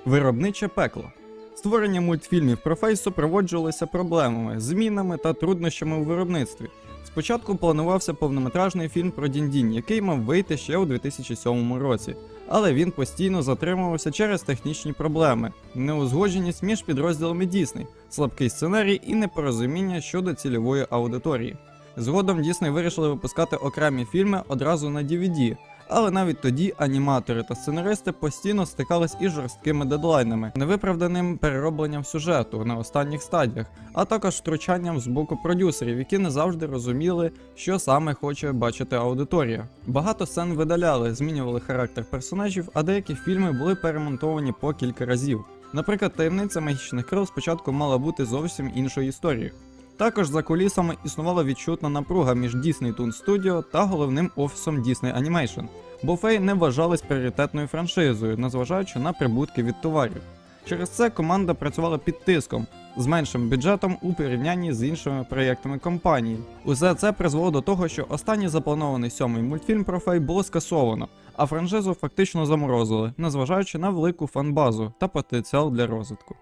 Виробниче пекло. Створення мультфільмів про фей супроводжувалося проблемами, змінами та труднощами у виробництві. Спочатку планувався повнометражний фільм про Дінь-Дінь, який мав вийти ще у 2007 році, але він постійно затримувався через технічні проблеми, неузгодженість між підрозділами Disney, слабкий сценарій і непорозуміння щодо цільової аудиторії. Згодом Disney вирішили випускати окремі фільми одразу на DVD, але навіть тоді аніматори та сценаристи постійно стикались із жорсткими дедлайнами, невиправданим переробленням сюжету на останніх стадіях, а також втручанням з боку продюсерів, які не завжди розуміли, що саме хоче бачити аудиторія. Багато сцен видаляли, змінювали характер персонажів, а деякі фільми були перемонтовані по кілька разів. Наприклад, таємниця магічних крил спочатку мала бути зовсім іншою історією. Також за кулісами існувала відчутна напруга між Disney Toon Studio та головним офісом Disney Animation, бо феї не вважались пріоритетною франшизою, незважаючи на прибутки від товарів. Через це команда працювала під тиском, з меншим бюджетом у порівнянні з іншими проєктами компанії. Усе це призвело до того, що останній запланований 7-й мультфільм про фей було скасовано, а франшизу фактично заморозили, незважаючи на велику фан-базу та потенціал для розвитку.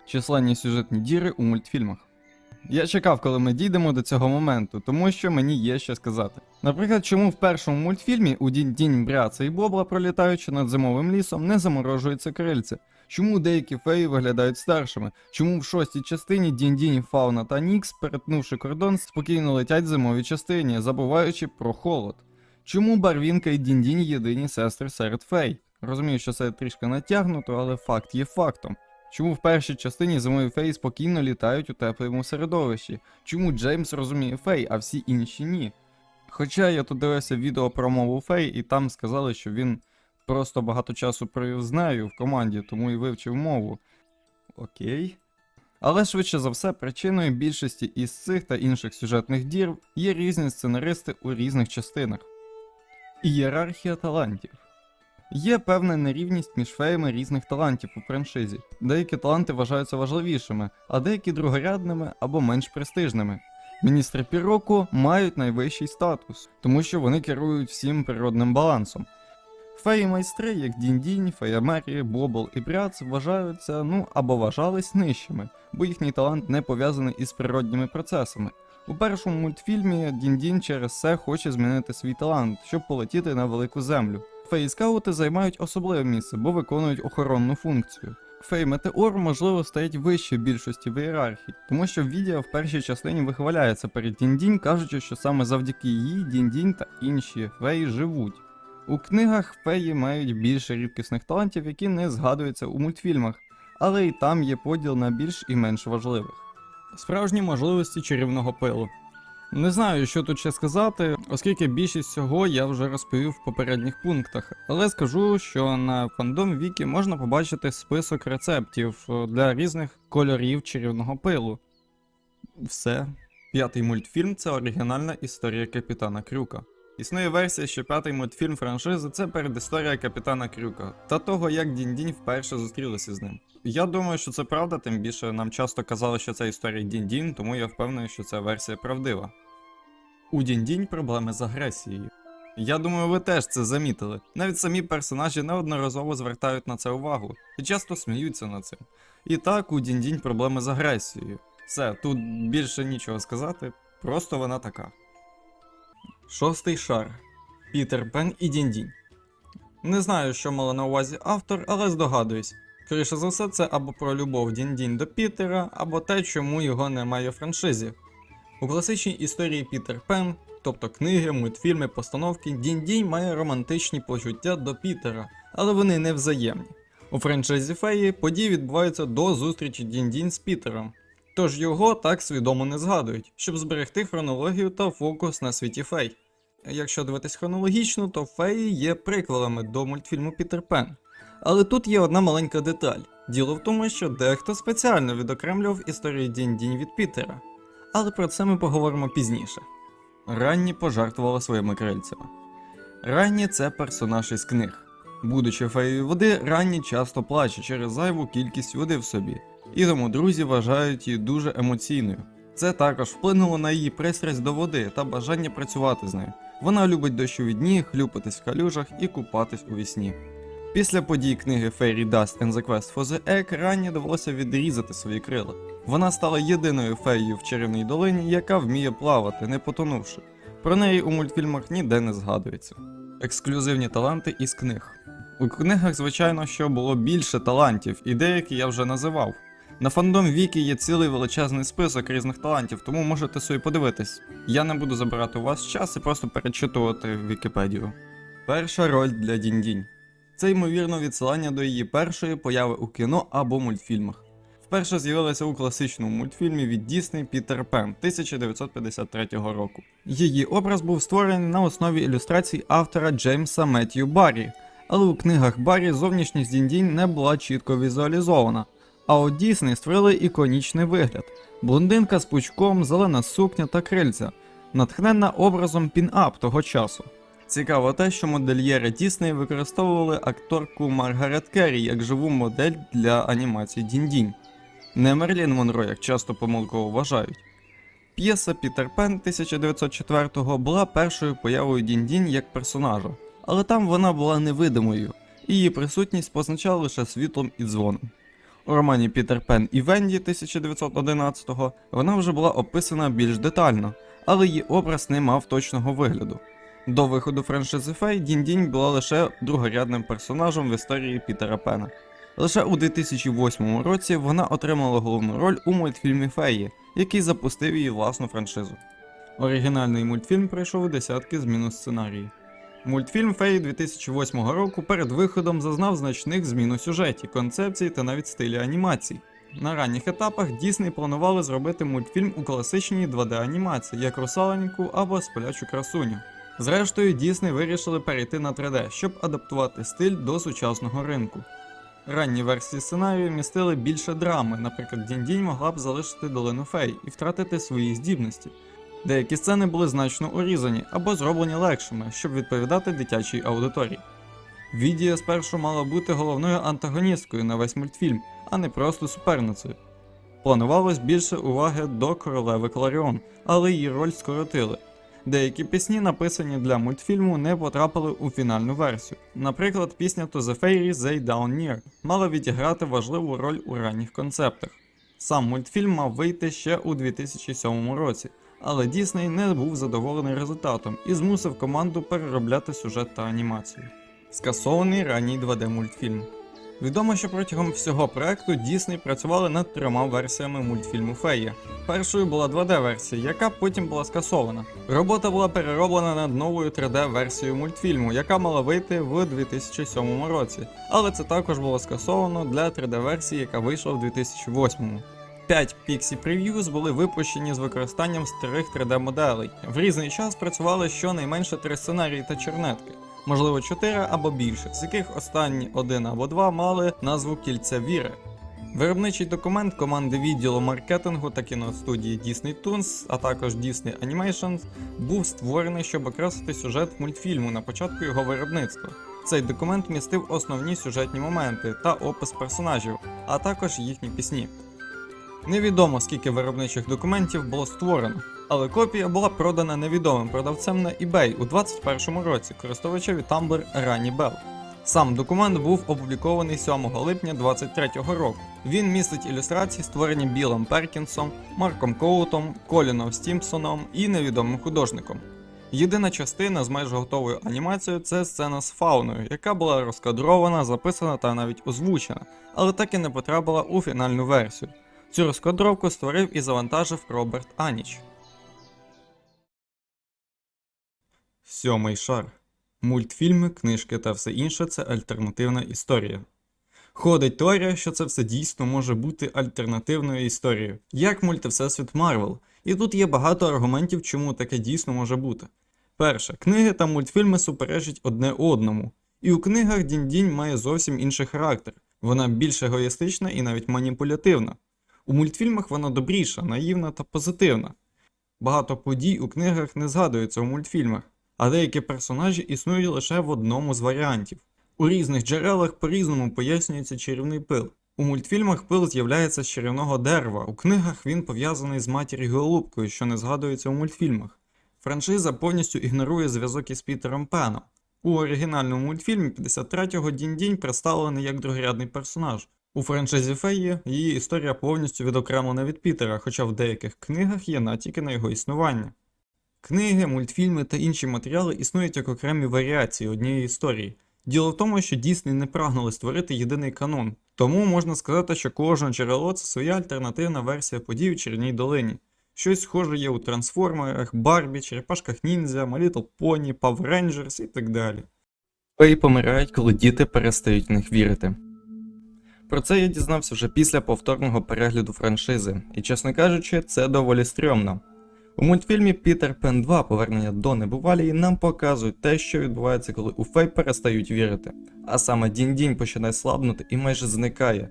Численні сюжетні діри у мультфільмах. Я чекав, коли ми дійдемо до цього моменту, тому що мені є що сказати. Наприклад, чому в першому мультфільмі у Дінь-Дінь, Бряца і Бобла, пролітаючи над зимовим лісом, не заморожується крильце? Чому деякі феї виглядають старшими? Чому в 6-й частині Дінь-Дінь, Фауна та Нікс, перетнувши кордон, спокійно летять в зимовій частині, забуваючи про холод? Чому Барвінка і Дінь-Дінь єдині сестри серед фей? Розумію, що це трішки натягнуто, але факт є фактом. Чому в першій частині зимові феї спокійно літають у теплому середовищі? Чому Джеймс розуміє фей, а всі інші ні? Хоча я тут дивився відео про мову фей, і там сказали, що він просто багато часу провів з нею в команді, тому і вивчив мову. Окей. Але швидше за все, причиною більшості із цих та інших сюжетних дір є різні сценаристи у різних частинах. Ієрархія талантів. Є певна нерівність між феями різних талантів у франшизі. Деякі таланти вважаються важливішими, а деякі другорядними або менш престижними. Міністри Піроку мають найвищий статус, тому що вони керують всім природним балансом. Феї-майстри, як Дінь-Дінь, Фея Мері, Бобл і Бряц, вважаються, або вважались нижчими, бо їхній талант не пов'язаний із природніми процесами. У першому мультфільмі Дінь-Дінь через це хоче змінити свій талант, щоб полетіти на велику землю. Феї-скаути займають особливе місце, бо виконують охоронну функцію. Фей-метеор, можливо, стоять вище більшості в ієрархії, тому що Відія в першій частині вихваляється перед Дінь-Дінь, кажучи, що саме завдяки їй Дінь-Дінь та інші феї живуть. У книгах феї мають більше рідкісних талантів, які не згадуються у мультфільмах, але і там є поділ на більш і менш важливих. Справжні можливості чарівного пилу. Не знаю, що тут ще сказати, оскільки більшість цього я вже розповів в попередніх пунктах, але скажу, що на Fandom Wiki можна побачити список рецептів для різних кольорів чарівного пилу. Все. 5-й мультфільм – це оригінальна історія Капітана Крюка. Існує версія, що 5-й мультфільм франшизи – це передісторія Капітана Крюка та того, як Дінь-Дінь вперше зустрілася з ним. Я думаю, що це правда, тим більше нам часто казали, що це історія Дінь-Дінь, тому я впевнений, що ця версія правдива. У Дінь-Дінь проблеми з агресією. Я думаю, ви теж це замітили. Навіть самі персонажі неодноразово звертають на це увагу і часто сміються над цим. І так, у Дінь-Дінь проблеми з агресією. Все, тут більше нічого сказати, просто вона така. 6-й шар. Пітер Пен і Дінь-Дінь. Не знаю, що мала на увазі автор, але здогадуюсь. Скоріше за все, це або про любов Дінь-Дінь до Пітера, або те, чому його немає у франшизі. У класичній історії Пітер Пен, тобто книги, мультфільми, постановки, Дінь-Дінь має романтичні почуття до Пітера, але вони не взаємні. У франшизі Феї події відбуваються до зустрічі Дінь-Дінь з Пітером, тож його так свідомо не згадують, щоб зберегти хронологію та фокус на світі фей. Якщо дивитись хронологічно, то феї є приквелами до мультфільму Пітер Пен. Але тут є одна маленька деталь. Діло в тому, що дехто спеціально відокремлював історію Дінь-Дінь від Пітера. Але про це ми поговоримо пізніше. Ранні пожертвувала своїми крильцями. Ранні – це персонаж із книг. Будучи феєю води, Ранні часто плаче через зайву кількість води в собі, і тому друзі вважають її дуже емоційною. Це також вплинуло на її пристрасть до води та бажання працювати з нею. Вона любить дощові дні, хлюпатись в калюжах і купатись у вісні. Після подій книги Fairy Dust and the Quest for the Egg Ранні довелося відрізати свої крила. Вона стала єдиною феєю в чарівній долині, яка вміє плавати, не потонувши. Про неї у мультфільмах ніде не згадується. Ексклюзивні таланти із книг. У книгах, звичайно, що було більше талантів, і деякі я вже називав. На фандом Вікі є цілий величезний список різних талантів, тому можете собі подивитись. Я не буду забирати у вас час і просто перечитувати Вікіпедію. Перша роль для Дінь-Дінь. Це ймовірно відсилання до її першої появи у кіно або мультфільмах. Вперше з'явилася у класичному мультфільмі від Disney Пітер Пен 1953 року. Її образ був створений на основі ілюстрацій автора Джеймса Меттью Баррі, але у книгах Баррі зовнішність Дінь-Дінь не була чітко візуалізована. А от Disney створили іконічний вигляд: блондинка з пучком, зелена сукня та крильця, натхненна образом пін-ап того часу. Цікаво те, що модельєри Disney використовували акторку Маргарет Керрі як живу модель для анімації Дінь-Дінь. Не Мерлін Монро, як часто помилково вважають. П'єса Пітер Пен 1904-го була першою появою Дінь-Дінь як персонажа, але там вона була невидимою, і її присутність позначала лише світлом і дзвоном. У романі Пітер Пен і Венді 1911-го вона вже була описана більш детально, але її образ не мав точного вигляду. До виходу франшизи Фей Дінь-Дінь була лише другорядним персонажем в історії Пітера Пена. Лише у 2008 році вона отримала головну роль у мультфільмі Феї, який запустив її власну франшизу. Оригінальний мультфільм пройшов десятки змін у сценарії. Мультфільм Феї 2008 року перед виходом зазнав значних змін у сюжеті, концепції та навіть стилі анімації. На ранніх етапах Disney планували зробити мультфільм у класичній 2D-анімації, як «Русаленьку» або «Сплячу красуню». Зрештою, Disney вирішили перейти на 3D, щоб адаптувати стиль до сучасного ринку. Ранні версії сценарію містили більше драми, наприклад, Дінь-Дінь могла б залишити долину фей і втратити свої здібності. Деякі сцени були значно урізані або зроблені легшими, щоб відповідати дитячій аудиторії. Відія спершу мала бути головною антагоністкою на весь мультфільм, а не просто суперницею. Планувалось більше уваги до королеви Кларіон, але її роль скоротили. Деякі пісні, написані для мультфільму, не потрапили у фінальну версію. Наприклад, пісня To the Fairies They Down Near мала відіграти важливу роль у ранніх концептах. Сам мультфільм мав вийти ще у 2007 році, але Disney не був задоволений результатом і змусив команду переробляти сюжет та анімацію. Скасований ранній 2D-мультфільм. Відомо, що протягом всього проекту Disney працювали над 3 версіями мультфільму Фея. Першою була 2D-версія, яка потім була скасована. Робота була перероблена над новою 3D-версією мультфільму, яка мала вийти в 2007 році, але це також було скасовано для 3D-версії, яка вийшла в 2008. 5 Pixie Previews були випущені з використанням старих 3D-моделей. В різний час працювали щонайменше 3 сценарії та чернетки. Можливо 4 або більше, з яких останні 1 або 2 мали назву «Кільця Віри». Виробничий документ команди відділу маркетингу та кіностудії Disney Toons, а також Disney Animations, був створений, щоб окреслити сюжет мультфільму на початку його виробництва. Цей документ містив основні сюжетні моменти та опис персонажів, а також їхні пісні. Невідомо, скільки виробничих документів було створено, але копія була продана невідомим продавцем на eBay у 2021 році користувачеві Tumblr Ранні Белл. Сам документ був опублікований 7 липня 2023 року. Він містить ілюстрації, створені Білом Перкінсом, Марком Коутом, Коліном Стімпсоном і невідомим художником. Єдина частина з майже готовою анімацією – це сцена з фауною, яка була розкадрована, записана та навіть озвучена, але так і не потрапила у фінальну версію. Цю розкадровку створив і завантажив Роберт Аніч. 7 шар. Мультфільми, книжки та все інше – це альтернативна історія. Ходить теорія, що це все дійсно може бути альтернативною історією, як мультивсесвіт Марвел. І тут є багато аргументів, чому таке дійсно може бути. Перше, книги та мультфільми суперечать одне одному. І у книгах Дінь-Дінь має зовсім інший характер. Вона більш егоїстична і навіть маніпулятивна. У мультфільмах вона добріша, наївна та позитивна. Багато подій у книгах не згадуються у мультфільмах, а деякі персонажі існують лише в одному з варіантів. У різних джерелах по-різному пояснюється чарівний пил. У мультфільмах пил з'являється з чарівного дерева, у книгах він пов'язаний з матір'ю Голубкою, що не згадується у мультфільмах. Франшиза повністю ігнорує зв'язок із Пітером Пеном. У оригінальному мультфільмі 53-го Дінь-Дінь представлений як другорядний персонаж. У франшизі Феї її історія повністю відокремлена від Пітера, хоча в деяких книгах є натяки на його існування. Книги, мультфільми та інші матеріали існують як окремі варіації однієї історії. Діло в тому, що Дісней не прагнули створити єдиний канон, тому можна сказати, що кожне джерело – це своя альтернативна версія подій у Чарівній долині. Щось схоже є у Трансформерах, Барбі, Черепашках Ніндзя, My Little Pony, Power Rangers і так далі. Феї помирають, коли діти перестають в них вірити. Про це я дізнався вже після повторного перегляду франшизи, і, чесно кажучи, це доволі стрьомно. У мультфільмі Пітер Пен 2 «Повернення до небувалії» нам показують те, що відбувається, коли у фей перестають вірити, а саме Дінь-Дінь починає слабнути і майже зникає.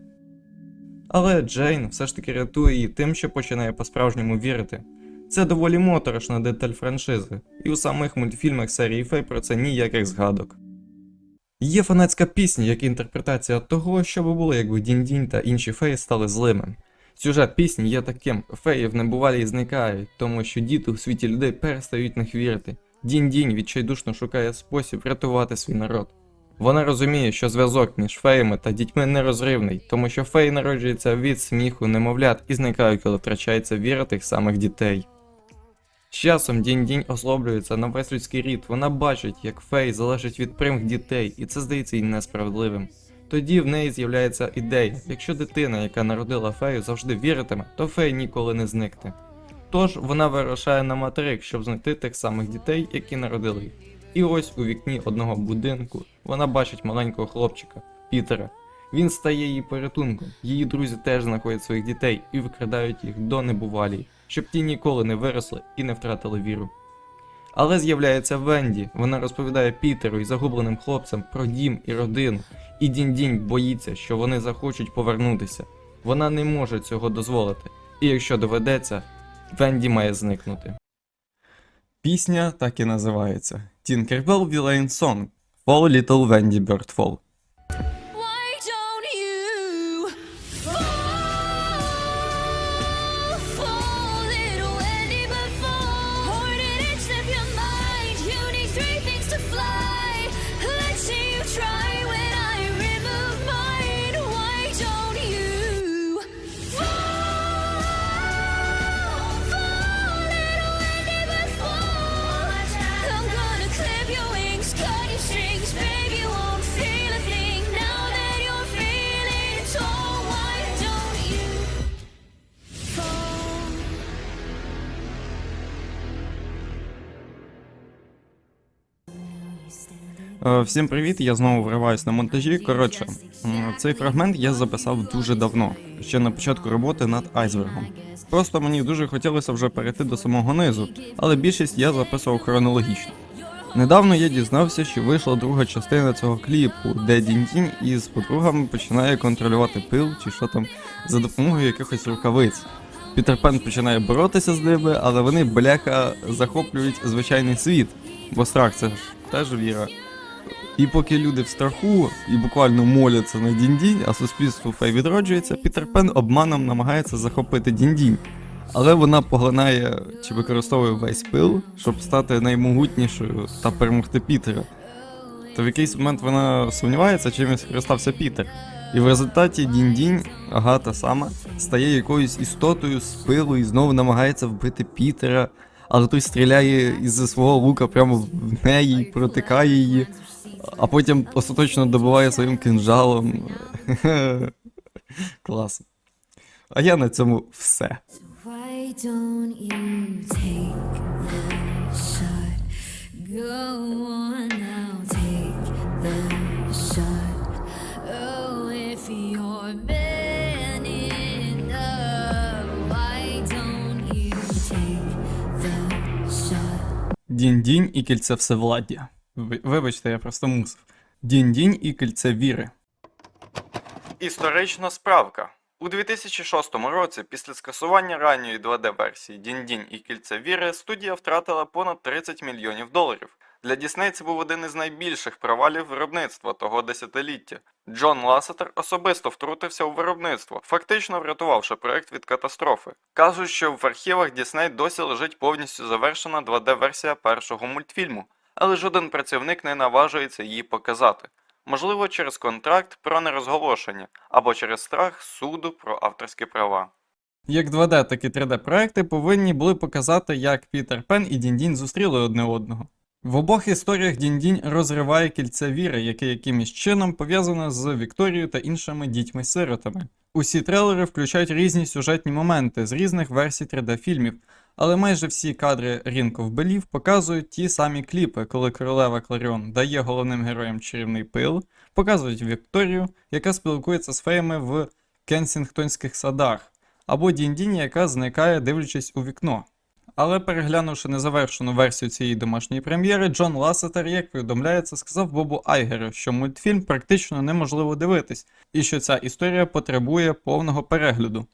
Але Джейн все ж таки рятує її тим, що починає по-справжньому вірити. Це доволі моторошна деталь франшизи, і у самих мультфільмах серії Фей про це ніяких згадок. Є фанатська пісня, як інтерпретація того, що би було, якби Дінь-Дінь та інші феї стали злими. Сюжет пісні є таким: феї в небувалії зникають, тому що діти у світі людей перестають в них вірити. Дінь-Дінь відчайдушно шукає спосіб врятувати свій народ. Вона розуміє, що зв'язок між феями та дітьми нерозривний, тому що феї народжуються від сміху немовлят і зникають, коли втрачається віра тих самих дітей. З часом Дінь-Дінь ослаблюється на весь людський рід, вона бачить, як феї залежать від примх дітей, і це здається їй несправедливим. Тоді в неї з'являється ідея: якщо дитина, яка народила фею, завжди віритиме, то феї ніколи не зникне. Тож вона вирушає на материк, щоб знайти тих самих дітей, які народили їх. І ось у вікні одного будинку вона бачить маленького хлопчика, Пітера. Він стає її порятунком, її друзі теж знаходять своїх дітей і викрадають їх до небувалії, щоб ті ніколи не виросли і не втратили віру. Але з'являється Венді, вона розповідає Пітеру і загубленим хлопцям про дім і родину, і Дінь-Дінь боїться, що вони захочуть повернутися. Вона не може цього дозволити, і якщо доведеться, Венді має зникнути. Пісня так і називається Tinkerbell Villain Song – Fall Little Wendy Bird Fall. Why don't you fall, little Wendy, but fall? Hold it and slip your mind. You need three things to fly. Let's see you try when I remove mine. Why don't you fall, little Wendy, but fall? I'm gonna clip your wings, cut your strings, baby, you won't feel a thing now that you're feeling tall. Why don't you fall? Всім привіт, я знову вриваюсь на монтажі. Коротше, цей фрагмент я записав дуже давно, ще на початку роботи над айсбергом. Просто мені дуже хотілося вже перейти до самого низу, але більшість я записував хронологічно. Недавно я дізнався, що вийшла друга частина цього кліпу, де Дінь-Дінь із подругами починає контролювати пил чи що там за допомогою якихось рукавиць. Пітер Пен починає боротися з ними, але вони, бляха, захоплюють звичайний світ, бо страх це ж теж віра. І поки люди в страху і буквально моляться на Дінь-Дінь, а суспільство фей відроджується, Пітер Пен обманом намагається захопити Дінь-Дінь. Але вона поглинає чи використовує весь пил, щоб стати наймогутнішою та перемогти Пітера. То в якийсь момент вона сумнівається, чимось скористався Пітер. І в результаті Дінь-Дінь, Агата сама, стає якоюсь істотою з пилу і знову намагається вбити Пітера, але той стріляє із свого лука прямо в неї, протикає її, а потім остаточно добиває своїм кинджалом. Клас. А я на цьому все. Why don't you take the shot? Go on now, take the shot. Oh, if you Дінь-дінь і кільце всевладдя. Вибачте, я просто мусив. Дінь-дінь і кільце віри. Історична справка. У 2006 році, після скасування ранньої 2D-версії Дінь-дінь і кільце віри, студія втратила понад 30 мільйонів доларів. Для Дісней це був один із найбільших провалів виробництва того десятиліття. Джон Ласетер особисто втрутився у виробництво, фактично врятувавши проект від катастрофи. Кажуть, що в архівах Дісней досі лежить повністю завершена 2D-версія першого мультфільму, але жоден працівник не наважується її показати. Можливо, через контракт про нерозголошення, або через страх суду про авторські права. Як 2D, так і 3D-проекти повинні були показати, як Пітер Пен і Дінь-дінь зустріли одне одного. В обох історіях Дінь-дінь розриває кільце віри, яке якимось чином пов'язане з Вікторією та іншими дітьми-сиротами. Усі трейлери включають різні сюжетні моменти з різних версій 3D-фільмів, але майже всі кадри Ring of Belief показують ті самі кліпи, коли королева Кларіон дає головним героям чарівний пил, показують Вікторію, яка спілкується з феями в Кенсінгтонських садах, або Дінь-дінь, яка зникає, дивлячись у вікно. Але переглянувши незавершену версію цієї домашньої прем'єри, Джон Ласетер, як повідомляється, сказав Бобу Айгеру, що мультфільм практично неможливо дивитись, і що ця історія потребує повного перегляду.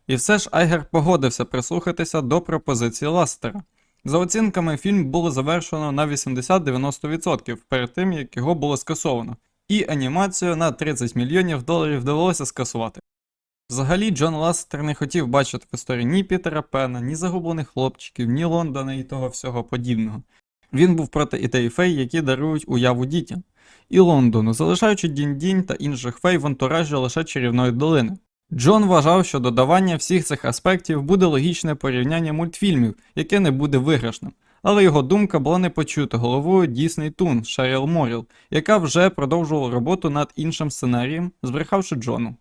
І все ж Айгер погодився прислухатися до пропозиції Ласетера. За оцінками, фільм було завершено на 80-90% перед тим, як його було скасовано, і анімацію на 30 мільйонів доларів довелося скасувати. Взагалі, Джон Ласетер не хотів бачити в історії ні Пітера Пена, ні загублених хлопчиків, ні Лондона і того всього подібного. Він був проти ідей фей, які дарують уяву дітям, і Лондону, залишаючи Дінь-дінь та інших фей в антуражі лише чарівної долини. Джон вважав, що додавання всіх цих аспектів буде логічне порівняння мультфільмів, яке не буде виграшним. Але його думка була не почута головою Disney Toon Шеріл Моріл, яка вже продовжувала роботу над іншим сценарієм, збрехавши Джону.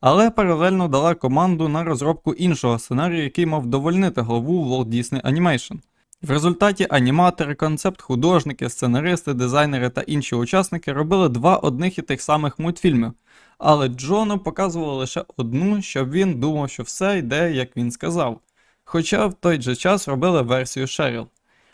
Але паралельно дала команду на розробку іншого сценарію, який мав вдовольнити голову Walt Disney Animation. В результаті аніматори, концепт-художники, сценаристи, дизайнери та інші учасники робили два одних і тих самих мультфільми, але Джону показували лише одну, щоб він думав, що все йде, як він сказав. Хоча в той же час робили версію Шеріл.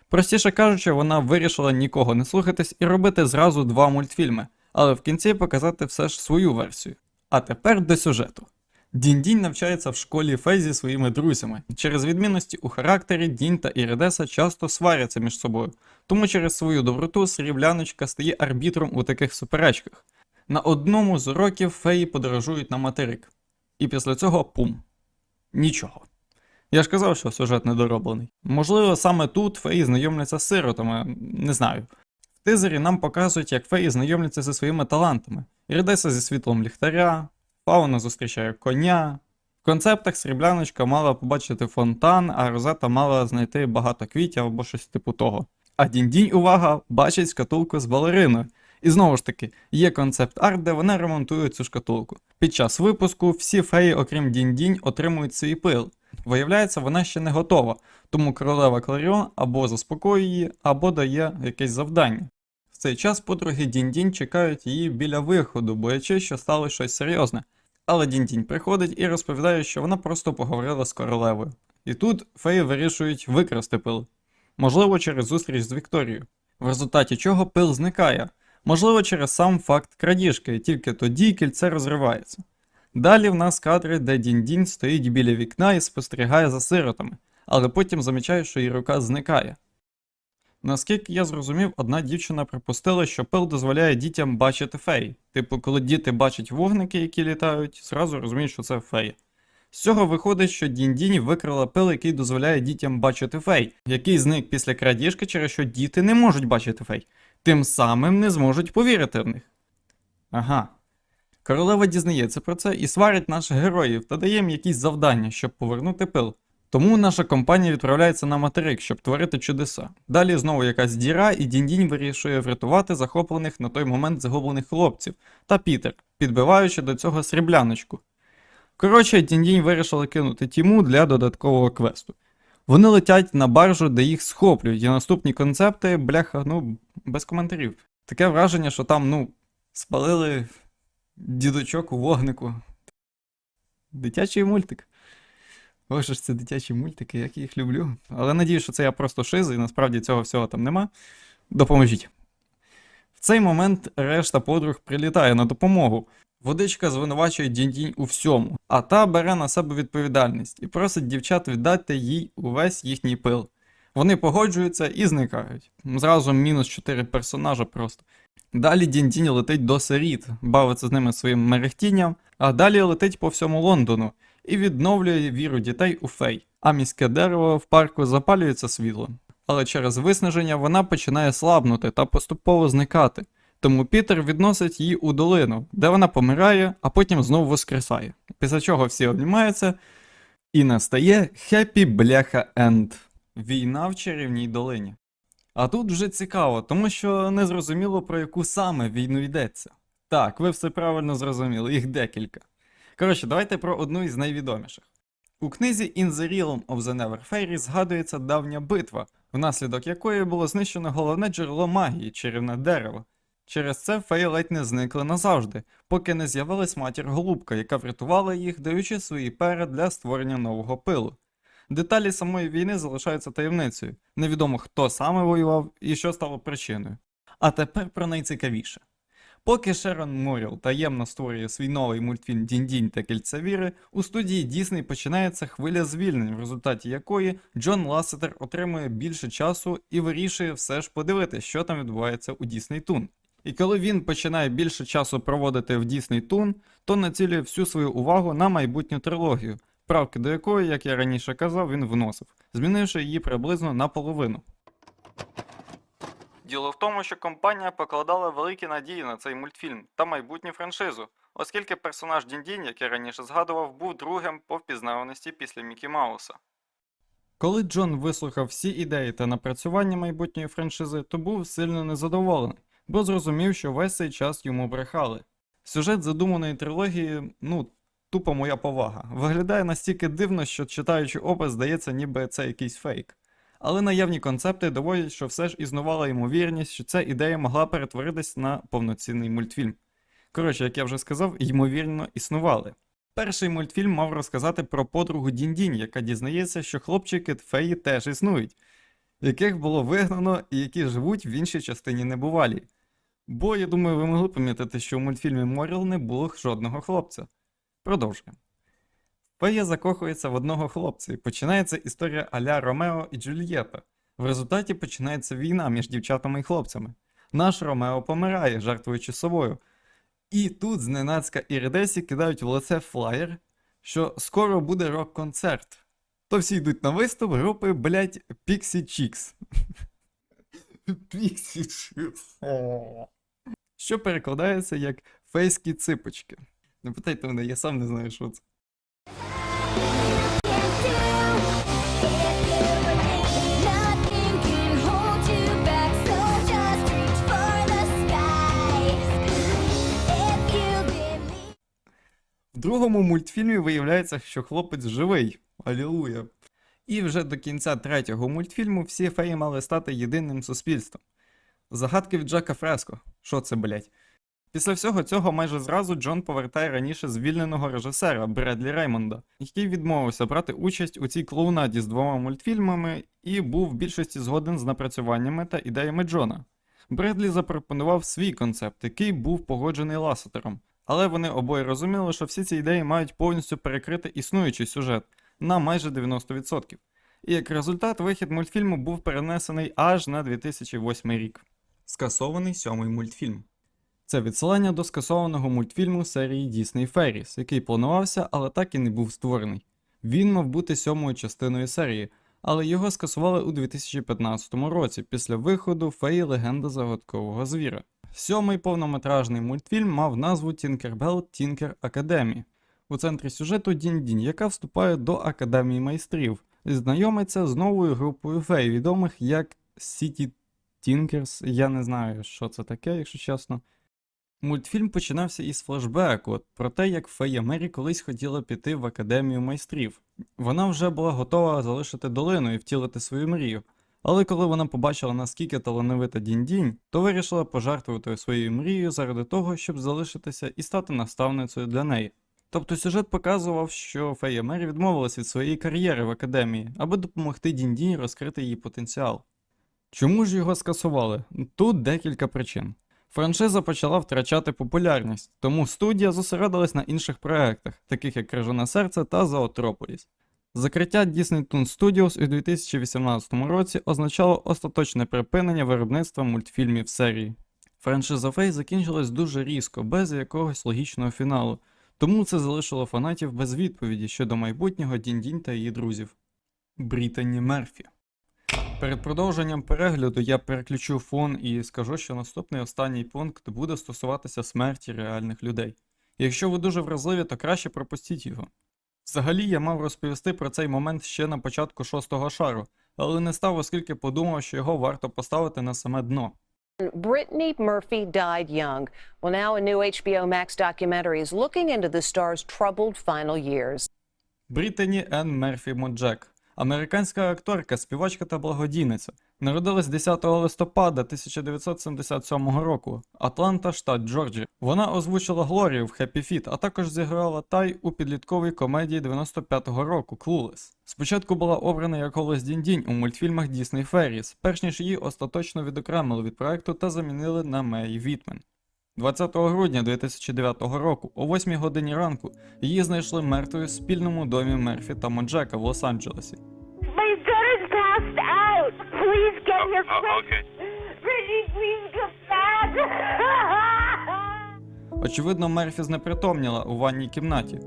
Простіше кажучи, вона вирішила нікого не слухатись і робити зразу два мультфільми, але в кінці показати все ж свою версію. А тепер до сюжету. Дінь-дінь навчається в школі фей зі своїми друзями. Через відмінності у характері Дінь та Іридеса часто сваряться між собою, тому через свою доброту срібляночка стає арбітром у таких суперечках. На одному з уроків феї подорожують на материк. І після цього пум. Нічого. Я ж казав, що сюжет недороблений. Можливо, саме тут феї знайомляться з сиротами, не знаю. В тизері нам показують, як феї знайомляться зі своїми талантами. Іридеса зі світлом ліхтаря, Фауна зустрічає коня. В концептах срібляночка мала побачити фонтан, а Розета мала знайти багато квітів або щось типу того. А Дінь-дінь, увага, бачить шкатулку з балериною. І знову ж таки, є концепт-арт, де вони ремонтують цю шкатулку. Під час випуску всі феї, окрім Дінь-дінь, отримують свій пил. Виявляється, вона ще не готова, тому королева Кларіон або заспокоює її, або дає якесь завдання. В цей час подруги Дінь-дінь чекають її біля виходу, боячись, що стало щось серйозне. Але Дінь-дінь приходить і розповідає, що вона просто поговорила з королевою. І тут феї вирішують викрасти пил. Можливо, через зустріч з Вікторією. В результаті чого пил зникає. Можливо, через сам факт крадіжки, і тільки тоді кільце розривається. Далі в нас кадри, де Дінь-дінь стоїть біля вікна і спостерігає за сиротами, але потім замічає, що її рука зникає. Наскільки я зрозумів, одна дівчина припустила, що пил дозволяє дітям бачити фей. Типу, коли діти бачать вогники, які літають, зразу розуміють, що це феї. З цього виходить, що Дінь-дінь викрала пил, який дозволяє дітям бачити фей, який зник після крадіжки, через що діти не можуть бачити фей. Тим самим не зможуть повірити в них. Ага. Королева дізнається про це і сварить наших героїв та дає їм якісь завдання, щоб повернути пил. Тому наша компанія відправляється на материк, щоб творити чудеса. Далі знову якась діра, і Дінь-дінь вирішує врятувати захоплених на той момент загублених хлопців та Пітер, підбиваючи до цього срібляночку. Коротше, Дінь-дінь вирішили кинути Тіму для додаткового квесту. Вони летять на баржу, де їх схоплюють, і наступні концепти, бляха, без коментарів. Таке враження, що там, спалили дідочок у вогнику. Дитячий мультик. Боже ж, це дитячі мультики, як я їх люблю. Але надію, що це я просто шиз, і насправді цього всього там нема. Допоможіть. В цей момент решта подруг прилітає на допомогу. Водичка звинувачує Дінь-Дінь у всьому, а та бере на себе відповідальність і просить дівчат віддати їй увесь їхній пил. Вони погоджуються і зникають. Зразу мінус 4 персонажа просто. Далі Дінь-Дінь летить до сиріт, бавиться з ними своїм мерехтінням, а далі летить по всьому Лондону і відновлює віру дітей у фей. А міське дерево в парку запалюється світлом. Але через виснаження вона починає слабнути та поступово зникати. Тому Пітер відносить її у долину, де вона помирає, а потім знову воскресає. Після чого всі обнімаються, і настає хеппі бляха енд. Війна в чарівній долині. А тут вже цікаво, тому що не зрозуміло, про яку саме війну йдеться. Так, ви все правильно зрозуміли, їх декілька. Коротше, давайте про одну із найвідоміших. У книзі In the Realm of the Never Fairy згадується давня битва, внаслідок якої було знищено головне джерело магії – чарівне дерево. Через це феї ледь не зникли назавжди, поки не з'явилась матір Голубка, яка врятувала їх, даючи свої пера для створення нового пилу. Деталі самої війни залишаються таємницею. Невідомо, хто саме воював і що стало причиною. А тепер про найцікавіше. Поки Шерон Моріл таємно створює свій новий мультфільм «Дінь-Дінь та кільця віри», у студії Дісней починається хвиля звільнень, в результаті якої Джон Лассетер отримує більше часу і вирішує все ж подивитися, що там відбувається у Disney Toon. І коли він починає більше часу проводити в Disney Toon, то націлює всю свою увагу на майбутню трилогію, правки до якої, як я раніше казав, він вносив, змінивши її приблизно наполовину. Діло в тому, що компанія покладала великі надії на цей мультфільм та майбутню франшизу, оскільки персонаж Дінь-Дінь, як я раніше згадував, був другим по впізнаваності після Мікі Мауса. Коли Джон вислухав всі ідеї та напрацювання майбутньої франшизи, то був сильно незадоволений, бо зрозумів, що весь цей час йому брехали. Сюжет задуманої трилогії, тупо моя повага, виглядає настільки дивно, що читаючи опис, здається, ніби це якийсь фейк. Але наявні концепти доводять, що все ж існувала ймовірність, що ця ідея могла перетворитись на повноцінний мультфільм. Коротше, як я вже сказав, ймовірно існували. Перший мультфільм мав розказати про подругу Дінь-Дінь, яка дізнається, що хлопчики-феї теж існують, яких було вигнано і які живуть в іншій частині небувалій. Бо, я думаю, ви могли помітити, що в мультфільмі Моріл не було жодного хлопця. Продовжуємо. Фея закохується в одного хлопця і починається історія а-ля Ромео і Джульєта. В результаті починається війна між дівчатами і хлопцями. Наш Ромео помирає, жертвуючи собою. І тут зненацька Іридесі кидають в лице флаєр, що скоро буде рок-концерт. То всі йдуть на виступ групи, Pixie Chicks. Pixie Chicks. Що перекладається як фейські ципочки. Не питайте мене, я сам не знаю, що це. Nothing can hold you back, so just reach for the sky. If you believe. В другому мультфільмі виявляється, що хлопець живий. Алілуя. І вже до кінця третього мультфільму всі феї мали стати єдиним суспільством. Загадки від Джака Фреско. Що це, блять? Після всього цього майже зразу Джон повертає раніше звільненого режисера Бредлі Реймонда, який відмовився брати участь у цій клоунаді з двома мультфільмами і був в більшості згоден з напрацюваннями та ідеями Джона. Бредлі запропонував свій концепт, який був погоджений Лассетером, але вони обоє розуміли, що всі ці ідеї мають повністю перекрити існуючий сюжет на майже 90%. І як результат, вихід мультфільму був перенесений аж на 2008 рік. Скасований 7-й мультфільм. Це відсилання до скасованого мультфільму серії Disney Fairies, який планувався, але так і не був створений. Він мав бути 7-ю частиною серії, але його скасували у 2015 році після виходу Феї Легенда Загадкового звіра. 7-й повнометражний мультфільм мав назву Tinkerbell Tinker Academy. У центрі сюжету Дінь-Дінь, яка вступає до Академії майстрів, і знайомиться з новою групою фей, відомих як City Tinkers. Я не знаю, що це таке, якщо чесно. Мультфільм починався із флешбеку про те, як Фея Мері колись хотіла піти в Академію майстрів. Вона вже була готова залишити долину і втілити свою мрію. Але коли вона побачила, наскільки талановита Дінь-Дінь, то вирішила пожертвувати своєю мрією заради того, щоб залишитися і стати наставницею для неї. Тобто сюжет показував, що Фея Мері відмовилась від своєї кар'єри в академії, аби допомогти Дінь-Дінь розкрити її потенціал. Чому ж його скасували? Тут декілька причин. Франшиза почала втрачати популярність, тому студія зосередилась на інших проектах, таких як Крижане серце та Зоотрополіс. Закриття Disney Toon Studios у 2018 році означало остаточне припинення виробництва мультфільмів серії. Франшиза Фей закінчилась дуже різко, без якогось логічного фіналу, тому це залишило фанатів без відповіді щодо майбутнього Дінь-Дінь та її друзів. Брітані Мерфі. Перед продовженням перегляду я переключу фон і скажу, що наступний останній пункт буде стосуватися смерті реальних людей. Якщо ви дуже вразливі, то краще пропустіть його. Взагалі я мав розповісти про цей момент ще на початку 6-го шару, але не став, оскільки подумав, що його варто поставити на саме дно. Brittany Murphy died young. Well, now a new HBO Max documentary is looking into the star's troubled final years. Брітані Енн Мерфі Моджек. Американська акторка, співачка та благодійниця. Народилась 10 листопада 1977 року. Атланта, штат Джорджія. Вона озвучила Глорію в Happy Feet, а також зіграла Тай у підлітковій комедії 95-го року Clueless. Спочатку була обрана як голос Дінь-Дінь у мультфільмах Disney Fairies, перш ніж її остаточно відокремили від проекту та замінили на Мей Вітмен. 20 грудня 2009 року о 8 годині ранку її знайшли мертвою в спільному домі Мерфі та Моджека в Лос-Анджелесі. My daughter's passed out. Please get here quick. Okay. Brittany, please come back. Очевидно, Мерфі знепритомніла у ванній кімнаті.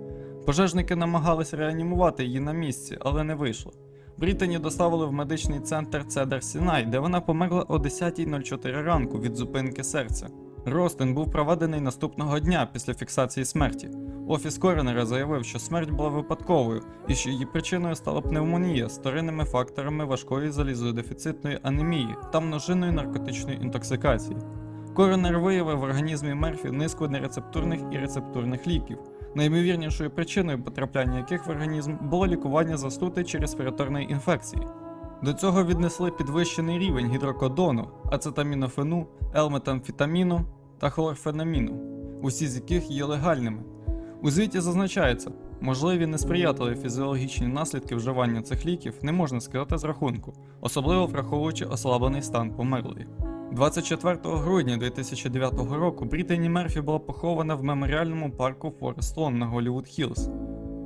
Пожежники намагались реанімувати її на місці, але не вийшло. Брітані доставили в медичний центр Цедар Сінай, де вона померла о 10:04 ранку від зупинки серця. Розтин був проведений наступного дня після фіксації смерті. Офіс коронера заявив, що смерть була випадковою і що її причиною стала пневмонія з вторинними факторами важкої залізодефіцитної анемії та множинної наркотичної інтоксикації. Коронер виявив в організмі Мерфі низку нерецептурних і рецептурних ліків, найімовірнішою причиною потрапляння яких в організм було лікування застуди чи респіраторної інфекції. До цього віднесли підвищений рівень гідрокодону, ацетамінофену, елметамфетаміну та хлорфенаміну, усі з яких є легальними. У звіті зазначається, можливі несприятливі фізіологічні наслідки вживання цих ліків не можна скидати з рахунку, особливо враховуючи ослаблений стан померлої. 24 грудня 2009 року Брітані Мерфі була похована в меморіальному парку Форест Лон на Голлівуд Хіллз.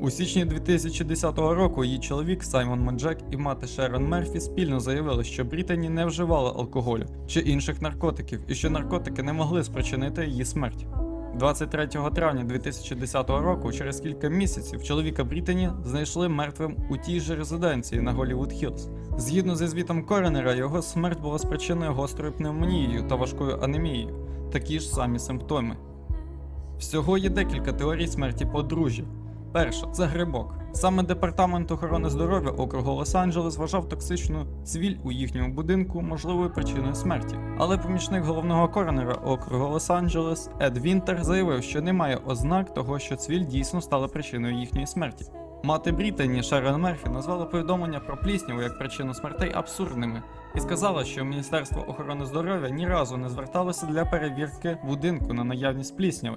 У січні 2010 року її чоловік Саймон Моджек і мати Шерон Мерфі спільно заявили, що Брітані не вживала алкоголю чи інших наркотиків і що наркотики не могли спричинити її смерть. 23 травня 2010 року, через кілька місяців, чоловіка Брітані знайшли мертвим у тій же резиденції на Голлівуд Хіллз. Згідно зі звітом коронера, його смерть була спричинена гострою пневмонією та важкою анемією, такі ж самі симптоми. Всього є декілька теорій смерті подружжя. Перша – це грибок. Саме Департамент охорони здоров'я округу Лос-Анджелес вважав токсичну цвіль у їхньому будинку можливою причиною смерті. Але помічник головного коронера округу Лос-Анджелес Ед Вінтер заявив, що немає ознак того, що цвіль дійсно стала причиною їхньої смерті. Мати Брітані Шерон Мерфі назвала повідомлення про плісняву як причину смертей абсурдними і сказала, що Міністерство охорони здоров'я ні разу не зверталося для перевірки будинку на наявність плісняви.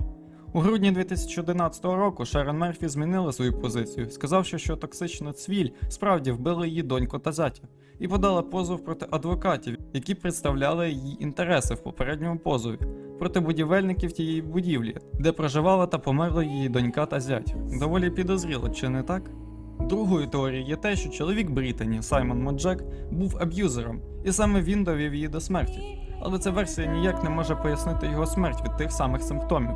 У грудні 2011 року Шерон Мерфі змінила свою позицію, сказавши, що токсична цвіль справді вбила її доньку та зятя, і подала позов проти адвокатів, які представляли її інтереси в попередньому позові, проти будівельників тієї будівлі, де проживала та померла її донька та зять. Доволі підозріло, чи не так? Другою теорією є те, що чоловік Брітані, Саймон Моджек, був аб'юзером, і саме він довів її до смерті. Але ця версія ніяк не може пояснити його смерть від тих самих симптомів.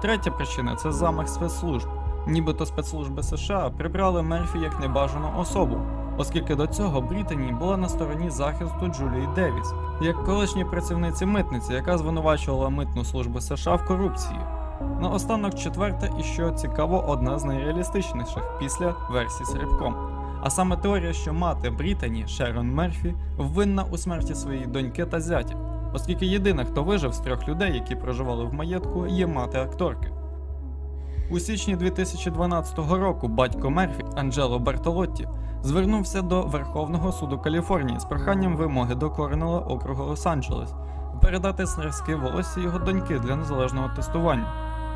Третя причина – це замах спецслужб. Нібито спецслужби США прибрали Мерфі як небажану особу, оскільки до цього Брітані була на стороні захисту Джулії Девіс, як колишній працівниці митниці, яка звинувачувала митну службу США в корупції. Наостанок четверта і, що цікаво, одна з найреалістичніших після версії з грибком. А саме теорія, що мати Брітані, Шерон Мерфі, винна у смерті своєї доньки та зятя, оскільки єдина, хто вижив з 3 людей, які проживали в маєтку, є мати акторки. У січні 2012 року батько Мерфі, Анджело Бертолотті, звернувся до Верховного суду Каліфорнії з проханням вимоги до коронера округу Лос-Анджелес передати зразки волосся його доньки для незалежного тестування.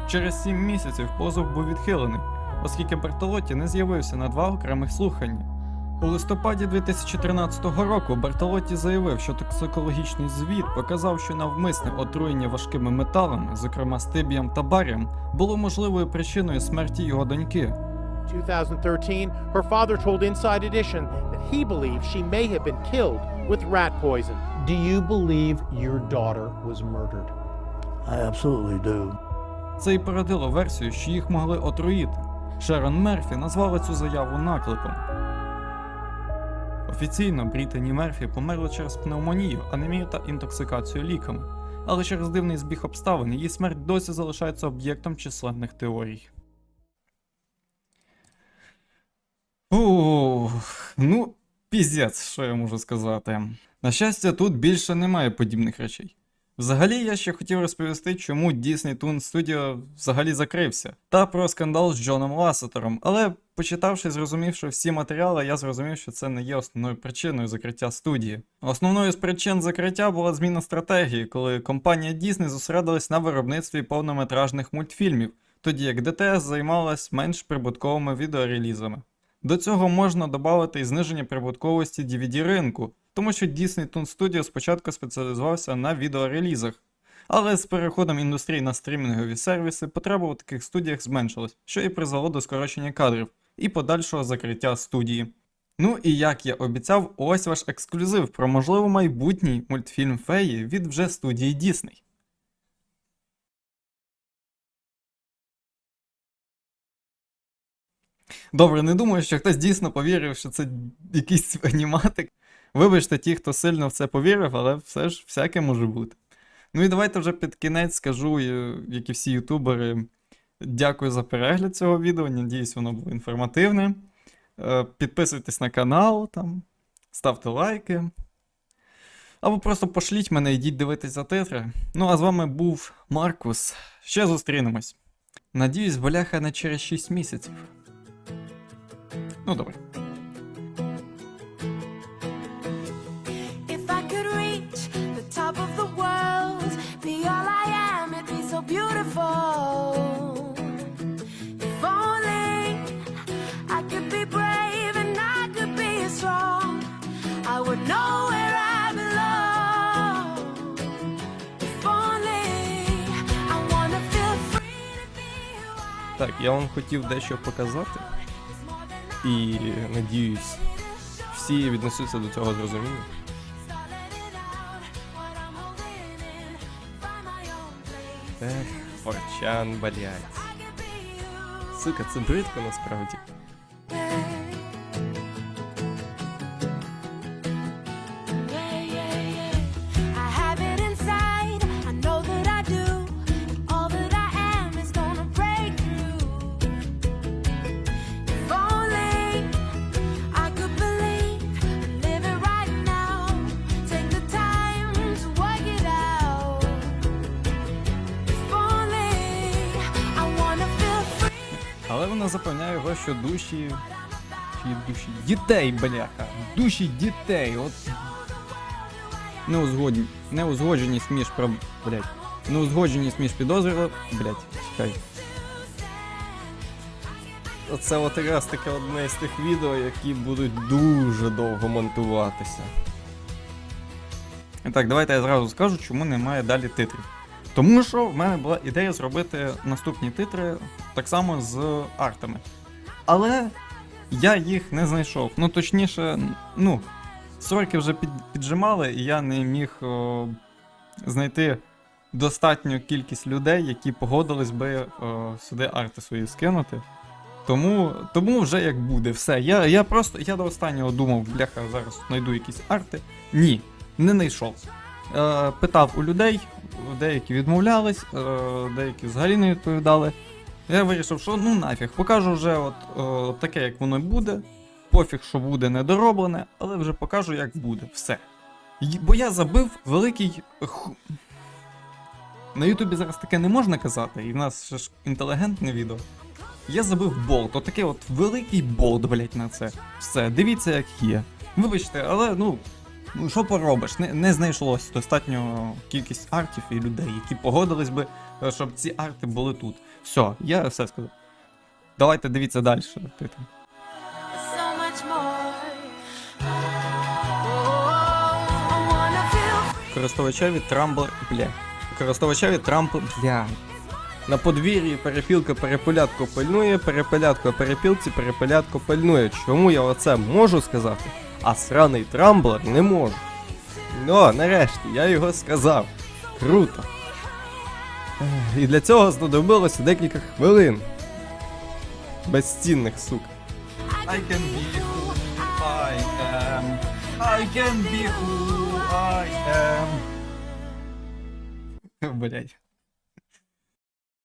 Через 7 місяців позов був відхилений, оскільки Бертолотті не з'явився на 2 окремих слухання. У листопаді 2013 року Бертолотті заявив, що токсикологічний звіт показав, що навмисне отруєння важкими металами, зокрема стибієм та барієм, було можливою причиною смерті його доньки. 2013, her father told Inside Edition that he believes she may have been killed with rat poison. Do you believe your daughter was murdered? I absolutely do. Це й породило версію, що їх могли отруїти. Шерон Мерфі назвала цю заяву наклепом. Офіційно Брітані Мерфі померла через пневмонію, анемію та інтоксикацію ліками, але через дивний збіг обставин її смерть досі залишається об'єктом численних теорій. Ну, піздець, що я можу сказати. На щастя, тут більше немає подібних речей. Взагалі, я ще хотів розповісти, чому Disney Toon Studio взагалі закрився, та про скандал з Джоном Лассетером, але почитавши і зрозумівши всі матеріали, я зрозумів, що це не є основною причиною закриття студії. Основною з причин закриття була зміна стратегії, коли компанія Disney зосередилась на виробництві повнометражних мультфільмів, тоді як DTS займалась менш прибутковими відеорелізами. До цього можна додати і зниження прибутковості DVD-ринку, тому що Disney Toon Studio спочатку спеціалізувався на відеорелізах, але з переходом індустрії на стрімінгові сервіси потреба у таких студіях зменшилась, що і призвело до скорочення кадрів і подальшого закриття студії. Ну і як я обіцяв, ось ваш ексклюзив про можливо майбутній мультфільм Феї від вже студії Disney. Добре, не думаю, що хтось дійсно повірив, що це якийсь аніматик. Вибачте ті, хто сильно в це повірив, але все ж всяке може бути. Ну і давайте вже під кінець скажу, як і всі ютубери, дякую за перегляд цього відео, надіюсь, воно було інформативне. Підписуйтесь на канал, там, ставте лайки. Або просто пошліть мене, йдіть дивитись за титри. Ну а з вами був Маркус. Ще зустрінемось. Надіюсь, бляха не через 6 місяців. Ну добре. If I could reach the top of the world, be all I am, it'd be so beautiful. If only I could be brave and I could be strong, I would know where I belong. If only I wanna feel free to be who I Так, я вам хотів дещо показати. І надіюсь, всі віднесуться до цього з розумінням. Ех, Форчан, блядь. Сука, це бридко насправді. I have it inside, I know that I do. All that I am is gonna break through. If only I could believe and live it right now. Take the time to work it out. If only I wanna feel free. Але вона запевняє його, що душі дітей, бляха, душі дітей, от неузгодженість між неузгодженість між підозрюваними, чекай. Оце от якраз таке одне з тих відео, які будуть дуже довго монтуватися. І так, давайте я зразу скажу, чому немає далі титрів. Тому що в мене була ідея зробити наступні титри так само з артами. Але я їх не знайшов. Ну, точніше, сроки вже піджимали, і я не міг знайти достатню кількість людей, які погодились би сюди арти свої скинути. Тому вже як буде, все. Я до останнього думав, бляха, зараз знайду якісь арти. Ні, не знайшов. Питав у людей, деякі відмовлялись, деякі взагалі не відповідали. Я вирішив, що нафіг, покажу вже от таке, як воно буде. Пофіг, що буде недороблене, але вже покажу, як буде. Все. Бо я забив великий... На Ютубі зараз таке не можна казати, і в нас ще ж інтелігентне відео. Я забив болт, отакий от великий болт, блять, на це. Все, дивіться, як є. Вибачте, але що поробиш, не знайшлось достатньо кількість артів і людей, які погодились би, щоб ці арти були тут. Все, я все сказав. Давайте дивіться далі. Титри. Користувачеві Трамбл... Користувачеві Трампл... На подвір'ї перепілка перепелятку пильнує, перепелятко перепілці перепелятко пильнує. Чому я оце можу сказати, а сраний Трамблер не можу? Ну, нарешті, я його сказав. Круто. І для цього знадобилося декілька хвилин. Безцінних, сука. I can be who I am. I can be who I am. Блять.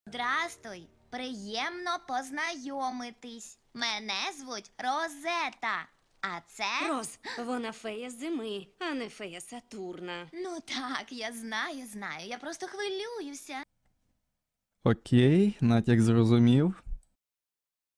Здрастуй, приємно познайомитись. Мене звуть Розета. А це... Роз, вона фея зими, а не фея Сатурна. Ну так, я знаю. Я просто хвилююся. Окей, натяк зрозумів.